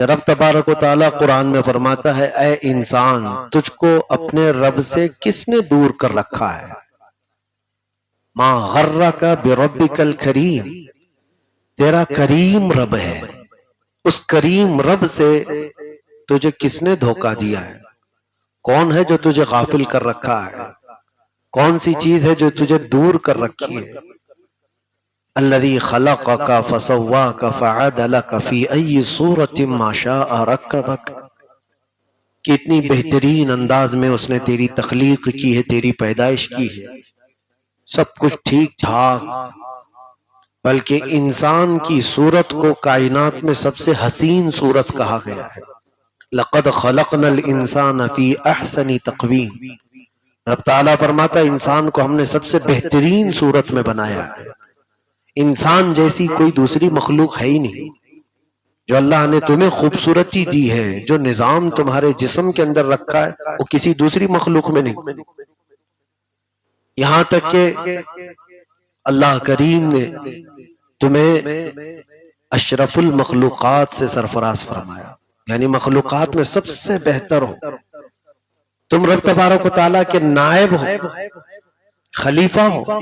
رب تبارک و تعالیٰ قرآن میں فرماتا ہے اے انسان تجھ کو اپنے رب سے کس نے دور کر رکھا ہے؟ ما غرک بربک الکریم، تیرا کریم رب ہے، اس کریم رب سے تجھے کس نے دھوکہ دیا ہے؟ کون ہے جو تجھے غافل کر رکھا ہے؟ کون سی چیز ہے جو تجھے دور کر رکھی ہے؟ الذی خلقک فسواک فعدلک فی ای صورت ما شاء رکبک، کتنی بہترین انداز میں اس نے تیری تخلیق کی ہے، تیری پیدائش کی ہے، سب کچھ ٹھیک ٹھاک، بلکہ انسان کی صورت کو کائنات میں سب سے حسین صورت کہا گیا ہے۔ لقد خلقنا الانسان فی احسن تقویم، رب تعالیٰ فرماتا ہے انسان کو ہم نے سب سے بہترین صورت میں بنایا ہے۔ انسان جیسی کوئی دوسری مخلوق ہے ہی نہیں۔ جو اللہ نے تمہیں خوبصورتی دی ہے، جو نظام تمہارے جسم کے اندر رکھا ہے، وہ کسی دوسری مخلوق میں نہیں۔ یہاں تک کہ اللہ کریم نے تمہیں اشرف المخلوقات سے سرفراز فرمایا، یعنی مخلوقات میں سب سے بہتر ہو۔ تم رب تبارک و تعالیٰ کے نائب ہو، خلیفہ ہو،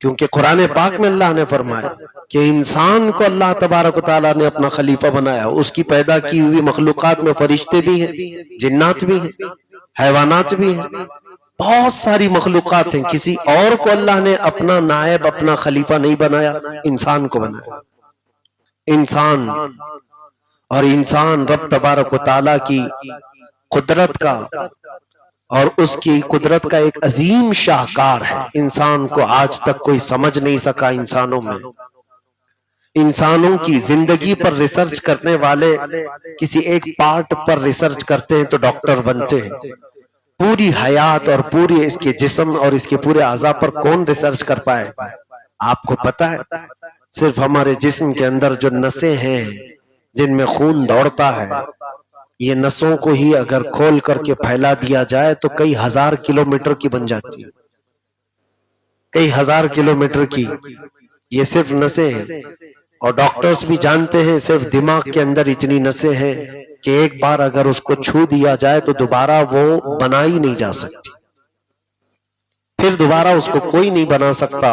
کیونکہ قرآن پاک میں اللہ نے فرمایا کہ انسان کو اللہ تبارک و تعالیٰ نے اپنا خلیفہ بنایا۔ اس کی پیدا کی ہوئی مخلوقات میں فرشتے بھی ہیں، جنات بھی ہیں، حیوانات بھی ہیں، بہت ساری مخلوقات ہیں۔ کسی اور کو اللہ نے اپنا نائب، اپنا خلیفہ نہیں بنایا، انسان کو بنایا۔ انسان اور انسان رب تبارک و تعالیٰ کی قدرت کا اور اس کی قدرت کا ایک عظیم شاہکار ہے۔ انسان کو آج تک کوئی سمجھ نہیں سکا۔ انسانوں میں، انسانوں کی زندگی پر ریسرچ کرنے والے کسی ایک پارٹ پر ریسرچ کرتے ہیں تو ڈاکٹر بنتے ہیں۔ پوری حیات اور پوری اس کے جسم اور اس کے پورے اعضاء پر کون ریسرچ کر پائے؟ آپ کو پتہ ہے صرف ہمارے جسم کے اندر جو نسیں ہیں جن میں خون دوڑتا ہے، یہ نسوں کو ہی اگر کھول کر کے پھیلا دیا جائے تو کئی ہزار کلومیٹر کی بن جاتی ہے، کئی ہزار کلومیٹر کی۔ یہ صرف نسیں ہیں، اور ڈاکٹرز بھی جانتے ہیں صرف دماغ کے اندر اتنی نسیں ہیں کہ ایک بار اگر اس کو چھو دیا جائے تو دوبارہ وہ بنائی نہیں جا سکتی، پھر دوبارہ اس کو کوئی نہیں بنا سکتا۔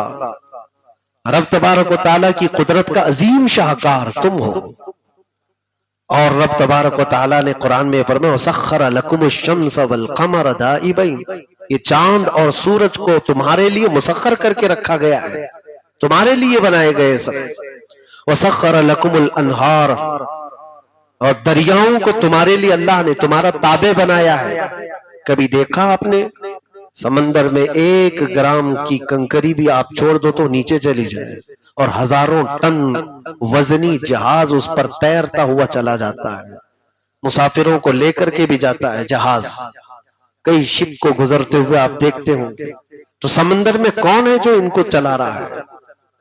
رب تبارک و تعالیٰ کی قدرت کا عظیم شاہکار تم ہو۔ اور رب تبارک و تعالیٰ نے قرآن میں فرمایا وَسَخَّرَ لَكُمُ الشَّمْسَ وَالْقَمَرَ دَائِبَيْنِ، یہ چاند اور سورج کو تمہارے لیے مسخر کر کے رکھا گیا ہے، تمہارے لیے بنائے گئے سب۔ وَسَخَّرَ لَكُمُ الْأَنْهَارَ، اور دریاؤں کو تمہارے لیے اللہ نے تمہارا تابع بنایا ہے۔ کبھی دیکھا آپ نے سمندر میں 1 گرام کی کنکری بھی آپ چھوڑ دو تو نیچے چلی جائے، اور ہزاروں ٹن وزنی جہاز اس پر تیرتا ہوا چلا جاتا ہے، مسافروں کو لے کر کے بھی جاتا ہے جہاز، کئی شپ کو گزرتے ہوئے آپ دیکھتے ہوں گے۔ تو سمندر میں کون ہے جو ان کو چلا رہا ہے؟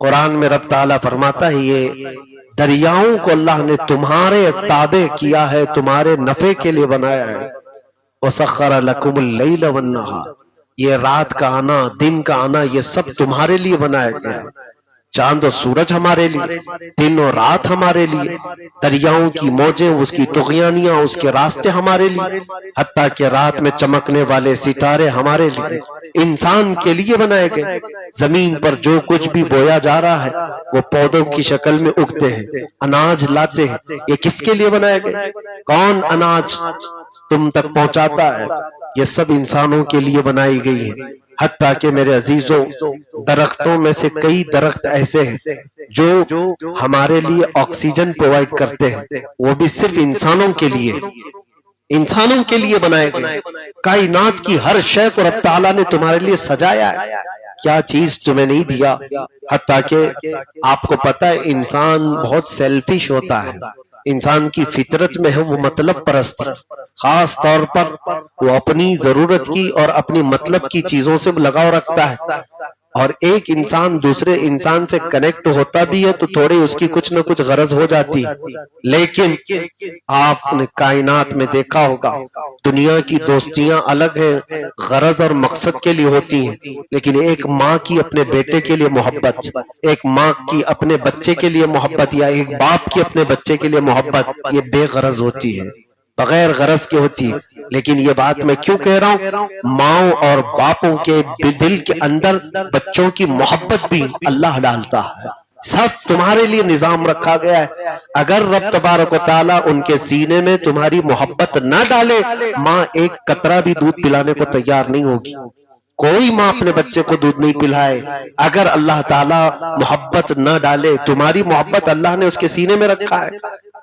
قرآن میں رب تعالیٰ فرماتا ہے یہ دریاؤں کو اللہ نے تمہارے تابع کیا ہے، تمہارے نفع کے لیے بنایا ہے۔ وَسَخَّرَ لَكُمُ اللَّيْلَ وَالنَّهَارَ، یہ رات کا آنا، دن کا آنا، یہ سب تمہارے لیے بنایا گیا ہے۔ چاند و سورج ہمارے لیے، دن و رات ہمارے لیے، دریاؤں کی موجیں، اس کی طغیانیاں، اس کے راستے ہمارے لیے، حتیٰ کہ رات میں چمکنے والے ستارے ہمارے لیے، انسان کے لیے بنائے گئے۔ زمین پر جو کچھ بھی بویا جا رہا ہے وہ پودوں کی شکل میں اگتے ہیں، اناج لاتے ہیں، یہ کس کے لیے بنائے گئے؟ کون اناج تم تک پہنچاتا ہے؟ یہ سب انسانوں کے لیے بنائی گئی ہے۔ حتیٰ کہ میرے عزیزوں، درختوں میں سے کئی درخت ایسے ہیں جو ہمارے لیے آکسیجن پرووائیڈ کرتے ہیں، وہ بھی صرف انسانوں کے لیے، انسانوں کے لیے بنائے گئے۔ کائنات کی ہر شے کو رب تعالیٰ نے تمہارے لیے سجایا ہے، کیا چیز تمہیں نہیں دیا؟ حتیٰ کہ آپ کو پتہ ہے انسان بہت سیلفش ہوتا ہے، انسان کی فطرت میں ہے وہ مطلب پرستی، خاص طور پر وہ اپنی ضرورت کی اور اپنی مطلب کی چیزوں سے لگاؤ رکھتا ہے۔ اور ایک انسان دوسرے انسان سے کنیکٹ ہوتا بھی ہے تو تھوڑی اس کی کچھ نہ کچھ غرض ہو جاتی ہے، لیکن آپ نے کائنات میں دیکھا ہوگا دنیا کی دوستیاں الگ ہیں، غرض اور مقصد کے لیے ہوتی ہیں، لیکن ایک ماں کی اپنے بیٹے کے لیے محبت، ایک ماں کی اپنے بچے کے لیے محبت، یا ایک باپ کی اپنے بچے کے لیے محبت، یہ بے غرض ہوتی ہے، بغیر غرض کے ہوتی ہے۔ لیکن یہ بات میں کیوں کہہ رہا ہوں؟ ماؤں اور باپوں کے دل کے اندر بچوں کی محبت بھی اللہ ڈالتا ہے، سب تمہارے لیے نظام رکھا گیا ہے۔ اگر رب تبارک و تعالیٰ ان کے سینے میں تمہاری محبت نہ ڈالے، ماں ایک قطرہ بھی دودھ پلانے کو تیار نہیں ہوگی۔ کوئی ماں اپنے بچے کو دودھ نہیں پلائے اگر اللہ تعالیٰ محبت نہ ڈالے۔ تمہاری محبت اللہ نے اس کے سینے میں رکھا ہے،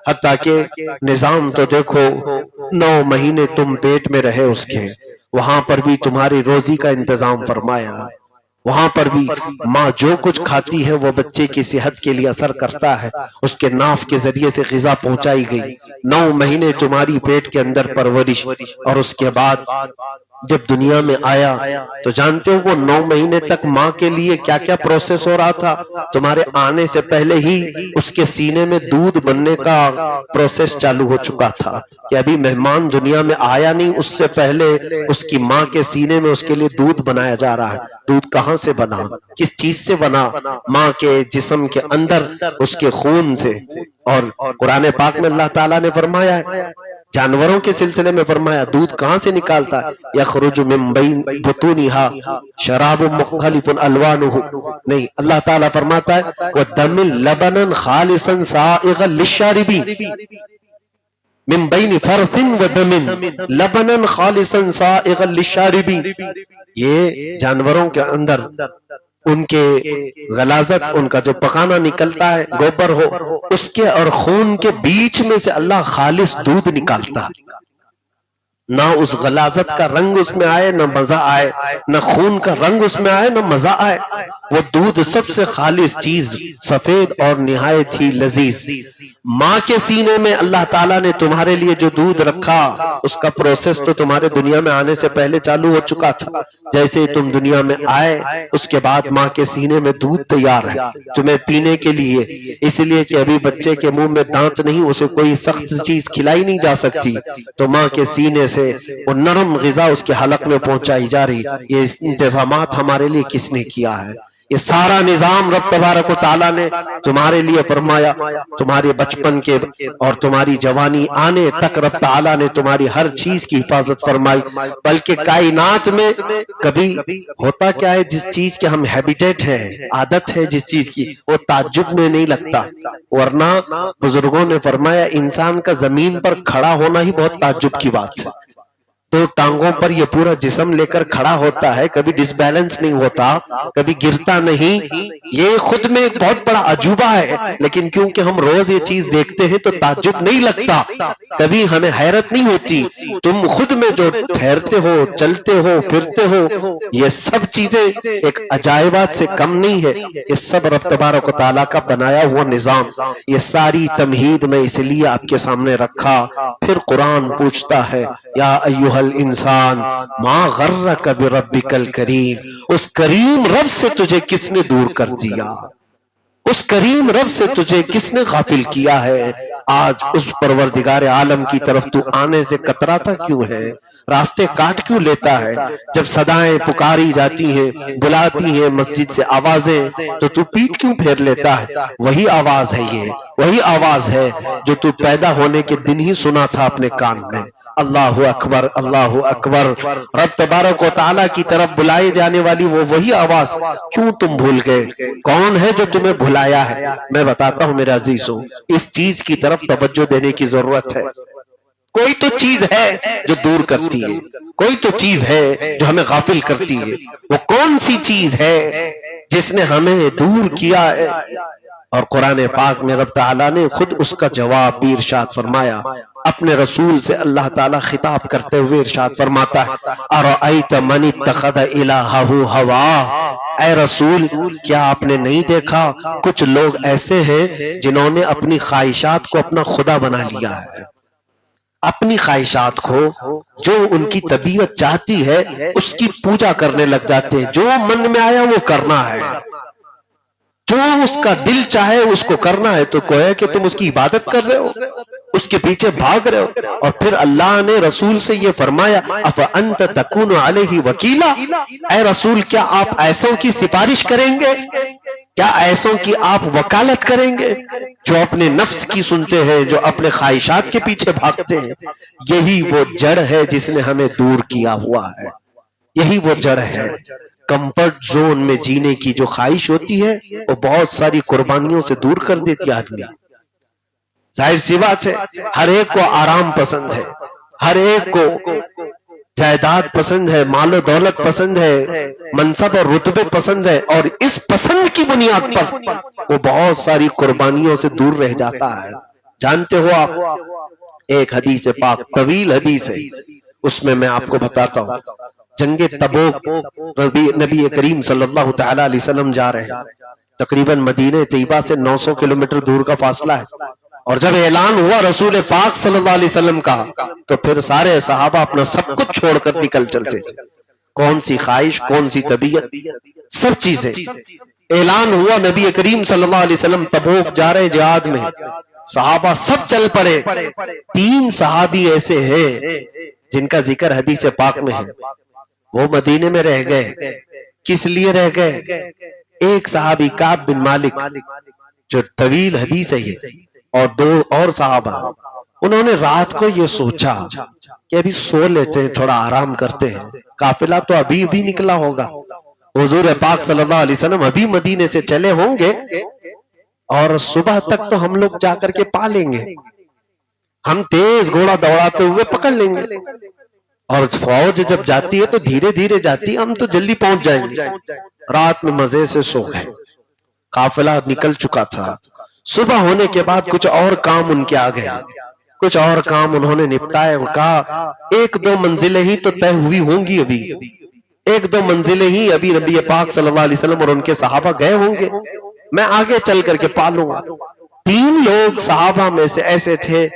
حتیٰ کہ نظام تو دیکھو 9 مہینے تم پیٹ میں رہے اس کے، وہاں پر بھی تمہاری روزی کا انتظام فرمایا، وہاں پر بھی ماں جو کچھ کھاتی ہے وہ بچے کی صحت کے لیے اثر کرتا ہے، اس کے ناف کے ذریعے سے غذا پہنچائی گئی، 9 مہینے تمہاری پیٹ کے اندر پرورش، اور اس کے بعد جب دنیا میں آیا تو جانتے ہو وہ 9 مہینے تک ماں کے لیے کیا کیا پروسیس ہو رہا تھا؟ تمہارے آنے سے پہلے ہی اس کے سینے میں دودھ بننے کا پروسیس چالو ہو چکا تھا کہ ابھی مہمان دنیا میں آیا نہیں، اس سے پہلے اس کی ماں کے سینے میں اس کے لیے دودھ بنایا جا رہا ہے۔ دودھ کہاں سے بنا؟ کس چیز سے بنا؟ ماں کے جسم کے اندر اس کے خون سے۔ اور قرآن پاک میں اللہ تعالیٰ نے فرمایا ہے، جانوروں کے سلسلے میں فرمایا دودھ کہاں سے نکالتا ہے؟ یخرج من بین بطونہا شراب مختلف الوانہ، نہیں، اللہ تعالیٰ فرماتا ہے وَدَمِ لَبَنًا خَالِصًا سَائِغًا لِلشَّارِبِينَ، من بین فرث ودم لبنا خالصا سائغا للشاربین۔ یہ جانوروں کے اندر ان کے غلاظت، ان کا جو پخانہ نکلتا ہے گوبر ہو، اس کے اور خون کے بیچ میں سے اللہ خالص دودھ نکالتا ہے، نہ اس غلاظت کا رنگ اس میں آئے نہ مزہ آئے، نہ خون کا رنگ اس میں آئے نہ مزہ آئے، وہ دودھ سب سے خالص چیز، سفید اور نہایت ہی لذیذ۔ ماں کے سینے میں اللہ تعالیٰ نے تمہارے لیے جو دودھ رکھا، اس کا پروسیس تو تمہارے دنیا میں آنے سے پہلے چالو ہو چکا تھا۔ جیسے تم دنیا میں آئے اس کے بعد ماں کے سینے میں دودھ تیار ہے تمہیں پینے کے لیے، اس لیے کہ ابھی بچے کے منہ میں دانت نہیں، اسے کوئی سخت چیز کھلائی نہیں جا سکتی، تو ماں کے سینے سے وہ نرم غذا اس کے حلق میں پہنچائی جا رہی۔ یہ انتظامات ہمارے لیے کس نے کیا ہے؟ یہ سارا نظام رب تبارک و تعالیٰ نے تمہارے لیے فرمایا۔ تمہارے بچپن کے اور تمہاری جوانی آنے تک رب تعالیٰ نے تمہاری ہر چیز کی حفاظت فرمائی، بلکہ کائنات میں کبھی ہوتا کیا ہے، جس چیز کے ہم ہیبیٹیٹ ہیں، عادت ہے جس چیز کی، وہ تعجب میں نہیں لگتا، ورنہ بزرگوں نے فرمایا انسان کا زمین پر کھڑا ہونا ہی بہت تعجب کی بات ہے۔ 2 ٹانگوں پر یہ پورا جسم لے کر کھڑا ہوتا ہے، کبھی ڈس بیلنس نہیں ہوتا، کبھی گرتا نہیں، یہ خود میں ایک بہت بڑا عجوبہ ہے، لیکن کیونکہ ہم روز یہ چیز دیکھتے ہیں تو تعجب نہیں لگتا، کبھی ہمیں حیرت نہیں ہوتی۔ تم خود میں جو ٹھہرتے ہو، چلتے ہو، پھرتے ہو، یہ سب چیزیں ایک عجائبات سے کم نہیں ہے، یہ سب رب تبارک و تعالیٰ کا بنایا ہوا نظام۔ یہ ساری تمہید میں اس لیے آپ کے سامنے رکھا۔ پھر قرآن پوچھتا ہے یا ایھا الانسان ما غرک بربک الکریم، اس کریم رب سے تجھے کس نے دور کر دیا، اس کریم رب سے تجھے کس نے غافل کیا ہے؟ آج اس پروردگار عالم کی طرف تو آنے سے کتراتا کیوں ہے؟ راستے کاٹ کیوں لیتا ہے؟ جب صدائیں پکاری جاتی ہیں، بلاتی ہیں مسجد سے آوازیں، تو تو پیٹ کیوں پھیر لیتا ہے؟ وہی آواز ہے، یہ وہی آواز ہے جو تو پیدا ہونے کے دن ہی سنا تھا اپنے کان میں۔ اللہ اکبر، اللہ اکبر، رب تبارک و تعالیٰ کی طرف بلائے جانے والی وہ وہی آواز، کیوں تم بھول گئے؟ کون ہے جو تمہیں بھلایا ہے؟ میں بتاتا ہوں میرے عزیزوں، اس چیز کی طرف توجہ دینے کی ضرورت ہے۔ کوئی تو چیز ہے جو دور کرتی ہے، کوئی تو چیز ہے جو ہمیں غافل کرتی ہے، وہ کون سی چیز ہے جس نے ہمیں دور کیا ہے؟ اور قرآن پاک میں رب تعالیٰ نے خود اس کا جواب بھی ارشاد فرمایا۔ اپنے رسول سے اللہ تعالیٰ خطاب کرتے ہوئے ارشاد فرماتا ہے اَرَأَيْتَ مَنِ اتَّخَذَ إِلَٰهَهُ هَوَاهُ، اے رسول کیا آپ نے نہیں دیکھا کچھ لوگ ایسے ہیں جنہوں نے اپنی خواہشات کو اپنا خدا بنا لیا ہے۔ اپنی خواہشات کو، جو ان کی طبیعت چاہتی ہے اس کی پوجا کرنے لگ جاتے ہیں. جو من میں آیا وہ کرنا ہے، جو اس کا دل چاہے اس کو کرنا ہے. تو گویا کہ تم اس کی عبادت کر رہے ہو، اس کے پیچھے بھاگ رہے ہو. اور پھر اللہ نے رسول سے یہ فرمایا افانت تکون علیہ وکیلا، اے رسول کیا آپ ایسوں کی سفارش کریں گے، کیا ایسوں کی آپ وکالت کریں گے جو اپنے نفس کی سنتے ہیں، جو اپنے خواہشات کے پیچھے بھاگتے ہیں؟ یہی وہ جڑ ہے جس نے ہمیں دور کیا ہوا ہے، یہی وہ جڑ ہے. کمفرٹ زون میں جینے کی جو خواہش ہوتی ہے وہ بہت ساری قربانیوں سے دور کر دیتی آدمی. ظاہر سی بات ہے، ہر ایک کو آرام پسند ہے، ہر ایک کو جائیداد پسند ہے، مال و دولت پسند ہے، منصب اور رتبے پسند ہے، اور اس پسند کی بنیاد پر وہ بہت ساری قربانیوں سے دور رہ جاتا ہے. جانتے ہو آپ، ایک حدیث پاک طویل حدیث ہے، اس میں آپ کو بتاتا ہوں. جنگ تبوک نبی کریم صلی اللہ تعالی علیہ وسلم جا رہے ہیں، تقریباً مدینہ طیبہ سے 900 کلومیٹر دور کا فاصلہ ہے. اور جب اعلان ہوا رسول پاک صلی اللہ علیہ وسلم کا تو پھر سارے صحابہ اپنا سب کچھ چھوڑ کر نکل چلتے تھے. کون سی خواہش، کون سی طبیعت، سب چیزیں. اعلان ہوا نبی کریم صلی اللہ علیہ وسلم تبوک جا رہے جہاد میں، صحابہ سب چل پڑے. 3 صحابی ایسے ہیں جن کا ذکر حدیث پاک میں ہے، وہ مدینے میں رہ گئے. کس لیے رہ گئے؟ ایک صحابی کعب بن مالک، جو طویل حدیث ہے یہ، اور 2 اور صحابہ، انہوں نے رات کو یہ سوچا کہ ابھی سو لیتے ہیں، تھوڑا آرام کرتے ہیں، قافلہ تو ابھی بھی نکلا ہوگا، حضور پاک صلی اللہ علیہ وسلم ابھی مدینے سے چلے ہوں گے، اور صبح تک تو ہم لوگ جا کر کے پا لیں گے، ہم تیز گھوڑا دوڑاتے ہوئے پکڑ لیں گے. اور فوج جب جاتی ہے تو دھیرے دھیرے جاتی ہے، ہم تو جلدی پہنچ جائیں گے. رات میں مزے سے سو گئے. قافلہ نکل چکا تھا. صبح ہونے کے بعد کچھ اور کام ان کے آ گئے، کچھ اور کام انہوں نے نپٹائے. کہا 1-2 منزلیں ہی تو طے ہوئی ہوں گی، ابھی 1-2 منزلیں ہی ابھی نبی پاک صلی اللہ علیہ وسلم اور ان کے صحابہ گئے ہوں گے، میں آگے چل کر کے پالوں گا. 3 لوگ صحابہ میں سے ایسے تھے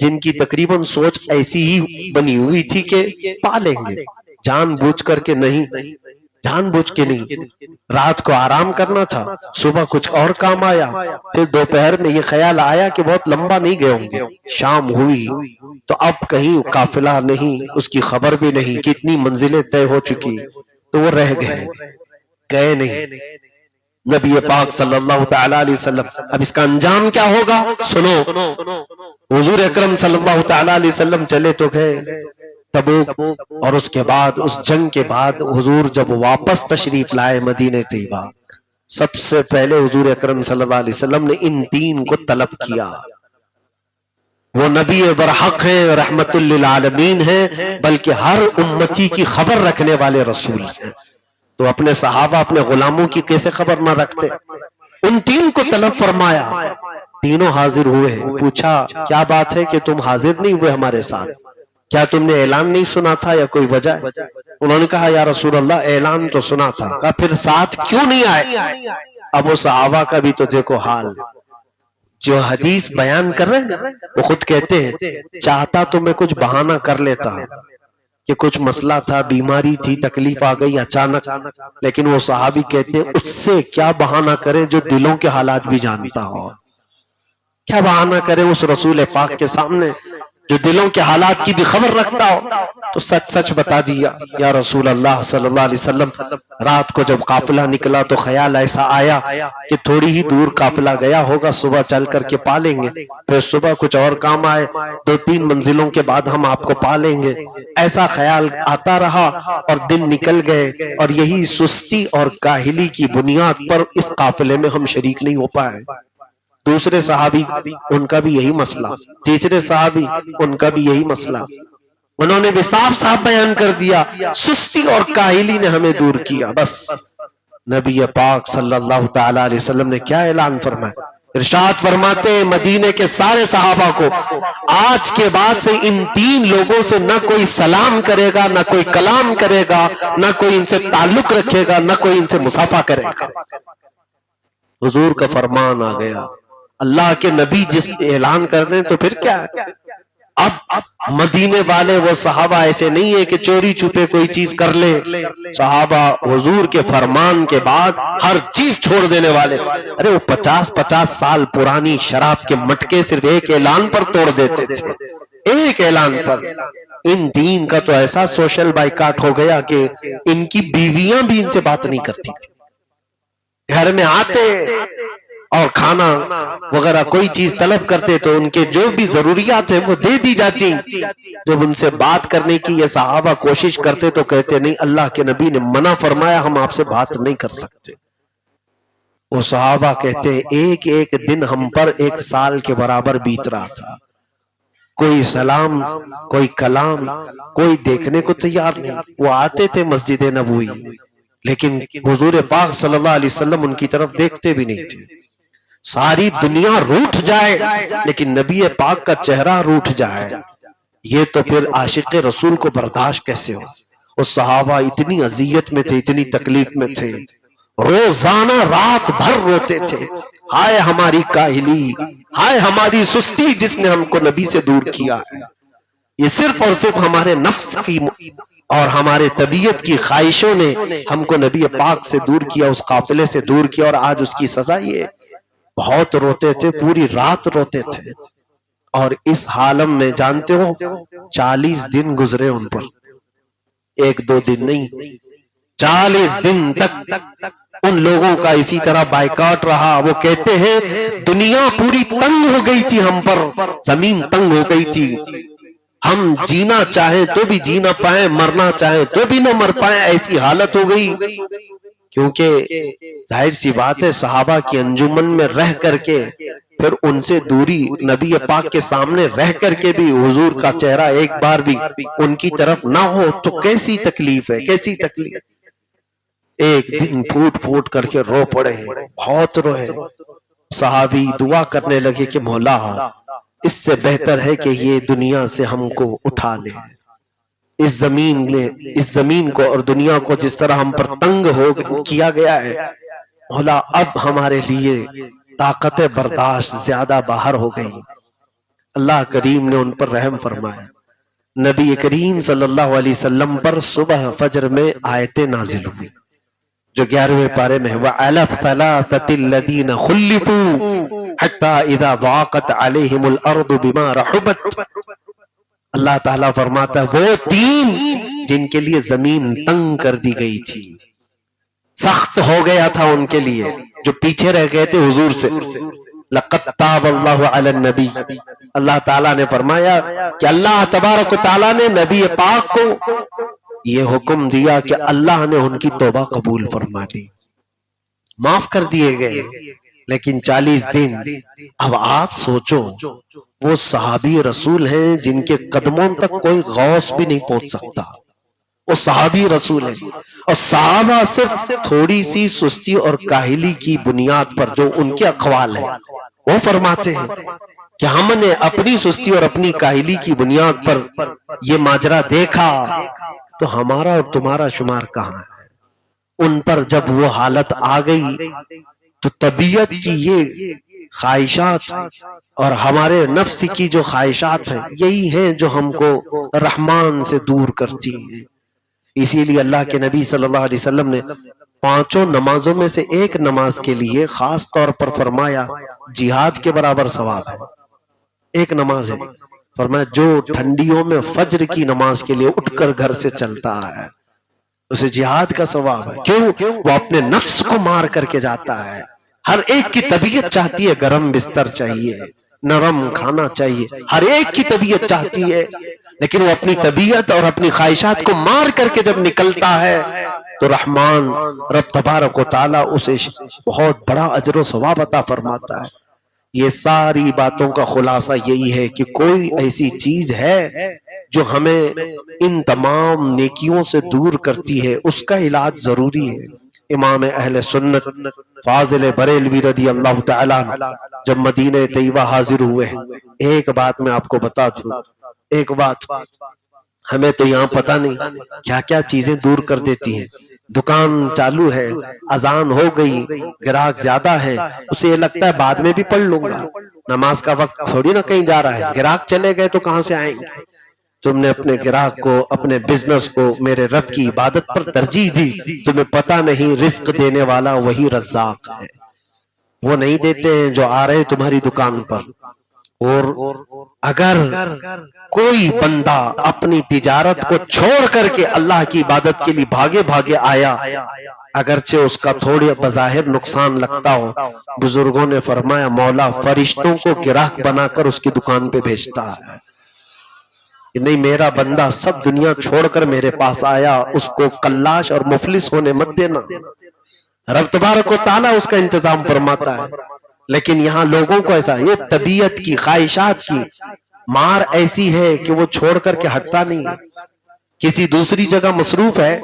جن کی تقریباً سوچ ایسی ہی بنی ہوئی تھی کہ پالیں گے، جان بوجھ کر کے نہیں، جان بوجھ کے نہیں. رات کو آرام کرنا تھا، صبح کچھ اور کام آیا، پھر دوپہر میں یہ خیال آیا کہ بہت لمبا نہیں گئے ہوں گے. شام ہوئی تو اب کہیں قافلہ نہیں، اس کی خبر بھی نہیں، کتنی منزلیں طے ہو چکی، تو وہ رہ گئے نہیں. نبی پاک صلی اللہ تعالی علیہ وسلم، اب اس کا انجام کیا ہوگا سنو. حضور اکرم صلی اللہ تعالی علیہ وسلم چلے تو گئے تبوک، اور اس کے بعد اس جنگ کے بعد حضور جب واپس تشریف لائے مدینہ طیبہ، سب سے پہلے حضور اکرم صلی اللہ علیہ وسلم نے ان 3 کو طلب کیا. وہ نبی برحق ہیں، رحمت للعالمین ہیں، بلکہ ہر امتی کی خبر رکھنے والے رسول ہیں. تو اپنے صحابہ، اپنے غلاموں کی کیسے خبر نہ رکھتے؟ ان 3 کو طلب فرمایا. تینوں حاضر ہوئے. پوچھا کیا بات ہے کہ تم حاضر نہیں ہوئے ہمارے ساتھ؟ کیا تم نے اعلان نہیں سنا تھا یا کوئی وجہ ہے؟ انہوں نے کہا یا رسول اللہ اعلان تو سنا تھا. کہا پھر ساتھ کیوں نہیں آئے؟ اب وہ صحابہ کا بھی تو دیکھو حال، جو حدیث بیان کر رہے ہیں وہ خود کہتے ہیں چاہتا تو میں کچھ بہانہ کر لیتا کہ کچھ مسئلہ تھا، بیماری تھی، تکلیف آ گئی اچانک، لیکن وہ صحابی کہتے ہیں اس سے کیا بہانہ کریں جو دلوں کے حالات بھی جانتا ہو. کیا بہانہ کریں اس رسول پاک کے سامنے جو دلوں کے حالات کی بھی خبر رکھتا ہو. تو سچ سچ بتا دیا یا رسول اللہ صلی اللہ علیہ وسلم، رات کو جب قافلہ نکلا تو خیال ایسا آیا کہ تھوڑی ہی دور قافلہ گیا ہوگا، صبح چل کر کے پالیں گے، پھر صبح کچھ اور کام آئے، 2-3 منزلوں کے بعد ہم آپ کو پالیں گے. ایسا خیال آتا رہا اور دن نکل گئے، اور یہی سستی اور کاہلی کی بنیاد پر اس قافلے میں ہم شریک نہیں ہو پائے. دوسرے صحابی ان کا بھی یہی مسئلہ، تیسرے صحابی ان کا بھی یہی مسئلہ. انہوں نے بھی صاف صاف بیان کر دیا سستی اور کاہلی نے ہمیں دور کیا. بس نبی پاک صلی اللہ تعالی علیہ وسلم نے کیا اعلان فرمایا؟ ارشاد فرماتے ہیں مدینے کے سارے صحابہ کو آج کے بعد سے ان 3 لوگوں سے نہ کوئی سلام کرے گا، نہ کوئی کلام کرے گا، نہ کوئی ان سے تعلق رکھے گا، نہ کوئی ان سے مصافحہ کرے گا. حضور کا فرمان آ گیا. اللہ کے نبی جس اعلان کر دیں تو پھر کیا ہے؟ اب مدینے والے وہ صحابہ ایسے نہیں ہے کہ چوری چھپے کوئی چیز کر لے. صحابہ حضور کے فرمان کے بعد ہر چیز چھوڑ دینے والے. ارے وہ 50 سال پرانی شراب کے مٹکے صرف ایک اعلان پر توڑ دیتے تھے, ایک اعلان پر. ان دین کا تو ایسا سوشل بائیکاٹ ہو گیا کہ ان کی بیویاں بھی ان سے بات نہیں کرتی تھی. گھر میں آتے اور کھانا وغیرہ کوئی چیز طلب کرتے تو ان کے جو بھی ضروریات ہیں وہ دے دی جاتی. جب ان سے بات کرنے کی یہ صحابہ کوشش کرتے تو کہتے نہیں, اللہ کے نبی نے منع فرمایا, ہم آپ سے بات نہیں کر سکتے. وہ صحابہ کہتے ہیں ایک ایک دن ہم پر 1 سال کے برابر بیت رہا تھا. کوئی سلام, کوئی کلام, کوئی دیکھنے کو تیار نہیں. وہ آتے تھے مسجد نبوی لیکن حضور پاک صلی اللہ علیہ وسلم ان کی طرف دیکھتے بھی نہیں تھے. ساری دنیا روٹھ جائے لیکن نبی پاک کا چہرہ روٹھ جائے, یہ تو پھر عاشق رسول کو برداشت کیسے ہو. وہ صحابہ اتنی اذیت میں تھے, اتنی تکلیف میں تھے, روزانہ رات بھر روتے تھے. ہائے ہماری کاہلی, ہائے ہماری سستی جس نے ہم کو نبی سے دور کیا ہے. یہ صرف اور صرف ہمارے نفس کی اور ہمارے طبیعت کی خواہشوں نے ہم کو نبی پاک سے دور کیا, اس قافلے سے دور کیا, اور آج اس کی سزا یہ. بہت روتے تھے, پوری رات روتے تھے. اور اس حالم میں جانتے ہو 40 دن گزرے ان پر, 1-2 دن نہیں, 40 دن تک ان لوگوں کا اسی طرح بائیکاٹ رہا. وہ کہتے ہیں دنیا پوری تنگ ہو گئی تھی ہم پر, زمین تنگ ہو گئی تھی, ہم جینا چاہیں تو بھی جی نہ پائیں, مرنا چاہیں تو بھی نہ مر پائیں, ایسی حالت ہو گئی. کیونکہ ظاہر سی بات ہے صحابہ کی انجمن میں رہ کر کے پھر ان سے دوری, نبی پاک کے سامنے رہ کر کے بھی حضور کا چہرہ ایک بار بھی ان کی طرف نہ ہو تو کیسی تکلیف ہے, کیسی تکلیف. ایک دن پھوٹ پھوٹ کر کے رو پڑے, بہت روئے. صحابی دعا کرنے لگے کہ مولا اس سے بہتر ہے کہ یہ دنیا سے ہم کو اٹھا لے. اس زمین کو اور دنیا کو جس طرح ہم پر تنگ ہو کیا گیا ہے, مولا اب ہمارے لیے طاقت برداشت زیادہ باہر ہو گئی. اللہ کریم نے ان پر رحم فرمایا. نبی کریم صلی اللہ علیہ وسلم پر صبح فجر میں آیتیں نازل ہوئی جو 11ویں پارے میں ہے, وَعَلَى الثَّلَاثَةِ الَّذِينَ خُلِّفُوا حَتَّى إِذَا ضَاقَتْ عَلَيْهِمُ الْأَرْضُ بِمَا رَحُبَتْ. اللہ تعالیٰ فرماتا ہے وہ 3 جن کے لیے زمین تنگ کر دی گئی تھی, سخت ہو گیا تھا ان کے لیے, جو پیچھے رہ گئے تھے حضور سے. لَقَدْ تَابَ اللَّهُ عَلَى النَّبِيِّ, اللہ تعالیٰ نے فرمایا کہ اللہ تبارک و تعالیٰ نے نبی پاک کو یہ حکم دیا کہ اللہ نے ان کی توبہ قبول فرما لی, معاف کر دیے گئے. لیکن 40 دن, اب آپ سوچو وہ صحابی رسول ہیں جن کے قدموں تک کوئی غوث بھی نہیں پہنچ سکتا, وہ صحابی رسول ہیں. اور صحابہ صرف تھوڑی سی سستی اور کاہلی کی بنیاد پر جو ان کے اقوال ہیں وہ فرماتے ہیں کہ ہم نے اپنی سستی اور اپنی کاہلی کی بنیاد پر یہ ماجرا دیکھا تو ہمارا اور تمہارا شمار کہاں ہے. ان پر جب وہ حالت آ گئی تو طبیعت کی یہ خواہشات اور ہمارے نفس کی جو خواہشات ہیں یہی ہیں جو ہم کو رحمان سے دور کرتی ہیں. اسی لیے اللہ کے نبی صلی اللہ علیہ وسلم نے 5 نمازوں میں سے ایک نماز کے لیے خاص طور پر فرمایا جہاد کے برابر ثواب ہے. ایک نماز ہے, فرمایا جو ٹھنڈیوں میں فجر کی نماز کے لیے اٹھ کر گھر سے چلتا ہے اسے جہاد کا ثواب ہے. کیوں؟ وہ اپنے نفس کو مار کر کے جاتا ہے. ہر ایک کی طبیعت چاہتی ہے گرم بستر چاہیے, نرم کھانا چاہیے, ہر ایک کی طبیعت چاہتی ہے, لیکن وہ اپنی طبیعت اور اپنی خواہشات کو مار کر کے جب نکلتا ہے تو رحمان رب تبارک و تعالیٰ اسے بہت بڑا اجر و ثواب عطا فرماتا ہے. یہ ساری باتوں کا خلاصہ یہی ہے کہ کوئی ایسی چیز ہے جو ہمیں ان تمام نیکیوں سے دور کرتی ہے, اس کا علاج ضروری ہے. امام اہل سنت فاضل بریلوی رضی اللہ تعالیٰ جب مدینہ طیبہ حاضر ہوئے, ایک بات میں آپ کو بتا دوں, ایک بات ہمیں تو یہاں پتہ نہیں کیا کیا چیزیں دور کر دیتی ہیں. دکان چالو ہے, اذان ہو گئی, گراہک زیادہ ہے, اسے یہ لگتا ہے بعد میں بھی پڑھ لوں گا, نماز کا وقت تھوڑی نہ کہیں جا رہا ہے, گراہک چلے گئے تو کہاں سے آئیں گے. تم نے اپنے گراہک کو، اپنے بزنس کو میرے رب کی عبادت پر ترجیح دی. تمہیں پتہ نہیں رزق دینے والا وہی رزاق ہے. وہ نہیں دیتے ہیں جو آ رہے تمہاری دکان پر. اور اگر کوئی بندہ اپنی تجارت کو چھوڑ کر کے اللہ کی عبادت کے لیے بھاگے بھاگے آیا، اگرچہ اس کا تھوڑی بظاہر نقصان لگتا ہو، بزرگوں نے فرمایا مولا فرشتوں کو گراہک بنا کر اس کی دکان پہ بھیجتا ہے کہ نہیں میرا بندہ سب دنیا چھوڑ کر میرے پاس آیا، اس کو قلاش اور مفلس ہونے مت دینا. رب تبارک و تعالیٰ اس کا انتظام فرماتا ہے. لیکن یہاں لوگوں کو ایسا، یہ طبیعت کی خواہشات کی مار ایسی ہے کہ وہ چھوڑ کر کے ہٹتا نہیں. کسی دوسری جگہ مصروف ہے،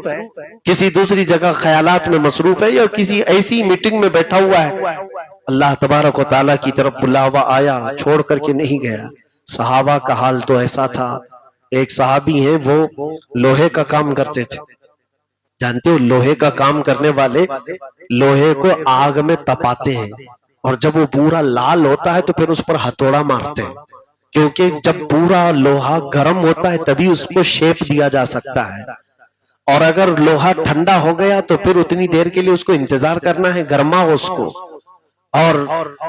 کسی دوسری جگہ خیالات میں مصروف ہے، یا کسی ایسی میٹنگ میں بیٹھا ہوا ہے. اللہ تبارک و تعالیٰ کی طرف بلاوا آیا، چھوڑ کر کے نہیں گیا. صحابہ کا حال تو ایسا تھا. ایک صحابی ہیں وہ لوہے کا کام کرتے تھے. جانتے ہو لوہے کا کام کرنے والے لوہے کو آگ میں تپاتے ہیں، اور جب وہ پورا لال ہوتا ہے تو پھر اس پر ہتھوڑا مارتے ہیں، کیونکہ جب پورا لوہا گرم ہوتا ہے تبھی اس کو شیپ دیا جا سکتا ہے. اور اگر لوہا ٹھنڈا ہو گیا تو پھر اتنی دیر کے لیے اس کو انتظار کرنا ہے گرما ہو اس کو. اور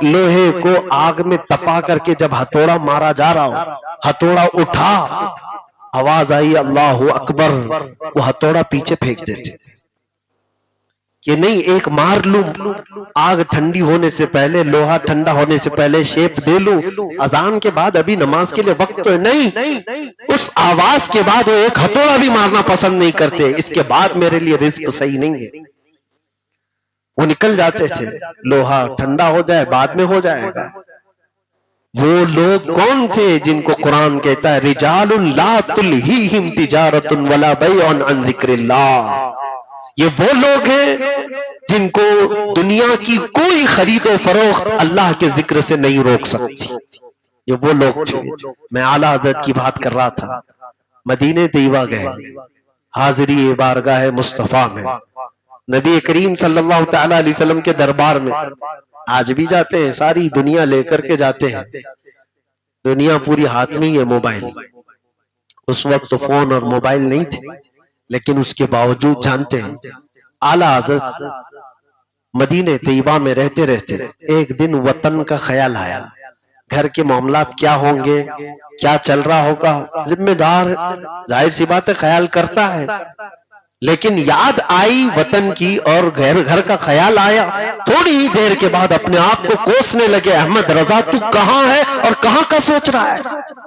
لوہے کو آگ میں تپا کر کے جب ہتھوڑا مارا جا رہا ہو، ہتھوڑا اٹھا، آواز آئی اللہ اکبر، وہ ہتھوڑا پیچھے پھینک دیتے کہ نہیں ایک مار لوں، آگ ٹھنڈی ہونے سے پہلے، لوہا ٹھنڈا ہونے سے پہلے شیپ دے لوں. اذان کے بعد ابھی نماز کے لیے وقت تو نہیں. اس آواز کے بعد وہ ایک ہتھوڑا بھی مارنا پسند نہیں کرتے. اس کے بعد میرے لیے رزق صحیح نہیں ہے. وہ نکل جاتے تھے. لوہا ٹھنڈا ہو جائے بعد میں ہو جائے گا. وہ لوگ کون تھے جن کو قرآن کہتا ہے رجال لا تلہیہم تجارت ولا بیع عن ذکر اللہ. یہ وہ لوگ ہیں جن کو دنیا کی کوئی خرید و فروخت اللہ کے ذکر سے نہیں روک سکتی. یہ وہ لوگ تھے. میں اعلیٰ حضرت کی بات کر رہا تھا. مدینہ طیبہ گئے، حاضری بارگاہ مصطفیٰ میں نبی کریم صلی اللہ تعالی علیہ وسلم کے دربار میں آج بھی جاتے ہیں، ساری دنیا لے کر کے جاتے ہیں. دنیا پوری ہاتھ میں ہی ہے موبائل. اس وقت تو فون اور موبائل نہیں تھے، لیکن اس کے باوجود جانتے ہیں اعلیٰ حضرت مدینہ طیبہ میں رہتے رہتے ایک دن وطن کا خیال آیا. گھر کے معاملات کیا ہوں گے، کیا چل رہا ہوگا. ذمہ دار ظاہر سی بات ہے خیال کرتا ہے، لیکن یاد آئی وطن کی اور گھر کا خیال آیا. تھوڑی ہی دیر کے بعد اپنے آپ کو کوسنے لگے احمد رضا تو کہاں ہے اور کہاں کا سوچ رہا ہے؟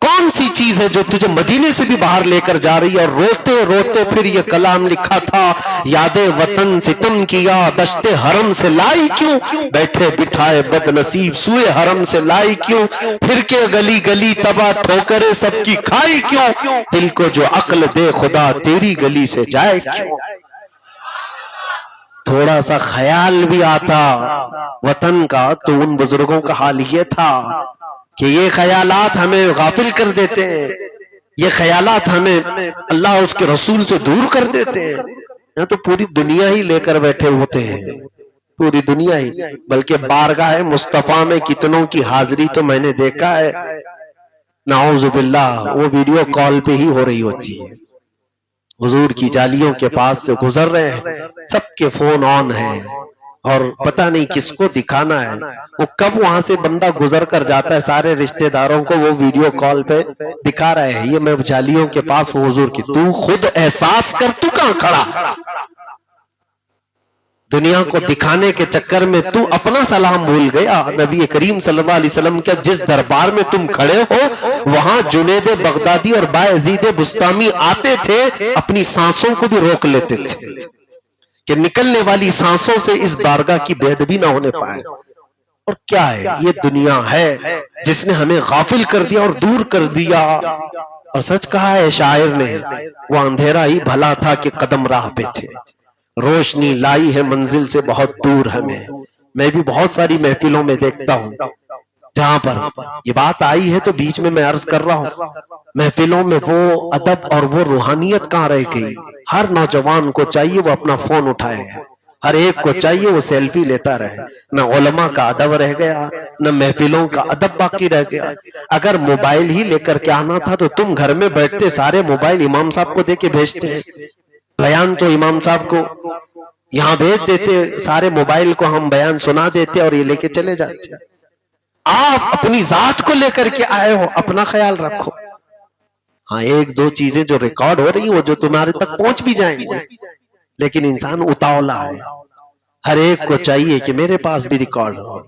کون سی چیز ہے جو تجھے مدینے سے بھی باہر لے کر جا رہی ہے؟ اور روتے روتے پھر یہ کلام لکھا تھا یاد وطن ستم کیا دشت حرم سے لائی کیوں، بیٹھے بٹھائے بد نصیب سوئے حرم سے لائی کیوں، پھر کے گلی گلی تباہ ٹھوکرے سب کی کھائی کیوں، دل کو جو عقل دے خدا تیری گلی سے جائے کیوں. تھوڑا سا خیال بھی آتا وطن کا تو ان بزرگوں کا حال یہ تھا کہ یہ خیالات ہمیں غافل کر دیتے ہیں، یہ خیالات ہمیں اللہ اس کے رسول سے دور کر دیتے ہیں. یہاں تو پوری دنیا ہی لے کر بیٹھے ہوتے ہیں، پوری دنیا ہی. بلکہ بارگاہ مصطفیٰ میں کتنوں کی حاضری تو میں نے دیکھا ہے نعوذ باللہ وہ ویڈیو کال پہ ہی ہو رہی ہوتی ہے. حضور کی جالیوں کے پاس سے گزر رہے ہیں، سب کے فون آن ہیں، اور پتہ نہیں کس کو دکھانا ہے. وہ کب وہاں سے بندہ گزر کر جاتا ہے، سارے رشتہ داروں کو وہ ویڈیو کال پہ دکھا رہے ہیں یہ میں جالیوں کے پاس ہوں حضور کی. تو خود احساس کر تو کہاں کھڑا؟ دنیا کو دکھانے کے چکر میں تو اپنا سلام بھول گیا. نبی کریم صلی اللہ علیہ وسلم کے جس دربار میں تم کھڑے ہو وہاں جنید بغدادی اور بایزید بستامی آتے تھے، اپنی سانسوں کو بھی روک لیتے تھے کہ نکلنے والی سانسوں سے اس بارگاہ کی بے ادبی نہ ہونے پائے. اور کیا ہے یہ دنیا ہے جس نے ہمیں غافل کر دیا اور دور کر دیا. اور سچ کہا ہے شاعر نے، وہ اندھیرا ہی بھلا تھا کہ قدم راہ پہ تھے، روشنی لائی ہے منزل سے بہت دور ہمیں. میں بھی بہت ساری محفلوں میں دیکھتا ہوں جہاں پر یہ بات آئی ہے تو بیچ میں عرض کر رہا ہوں، محفلوں میں وہ ادب اور وہ روحانیت کہاں رہ گئی. ہر نوجوان کو چاہیے وہ اپنا فون اٹھائے ہر ایک کو چاہیے وہ سیلفی لیتا رہے. نہ علماء کا ادب رہ گیا، نہ محفلوں کا ادب باقی رہ گیا. اگر موبائل ہی لے کر کے آنا تھا تو تم گھر میں بیٹھتے سارے موبائل امام صاحب کو دے کے بھیجتے ہیں. بیان تو امام صاحب کو یہاں بھیج دیتے، سارے موبائل کو ہم بیان سنا دیتے اور یہ لے کے چلے جاتے. آپ اپنی ذات کو لے کر کے آئے ہو، اپنا خیال رکھو. ہاں ایک دو چیزیں جو ریکارڈ ہو رہی ہیں وہ جو تمہارے تک پہنچ بھی جائیں گے، لیکن انسان اتاولا ہے. ہر ایک کو چاہیے کہ میرے پاس بھی ریکارڈ ہو.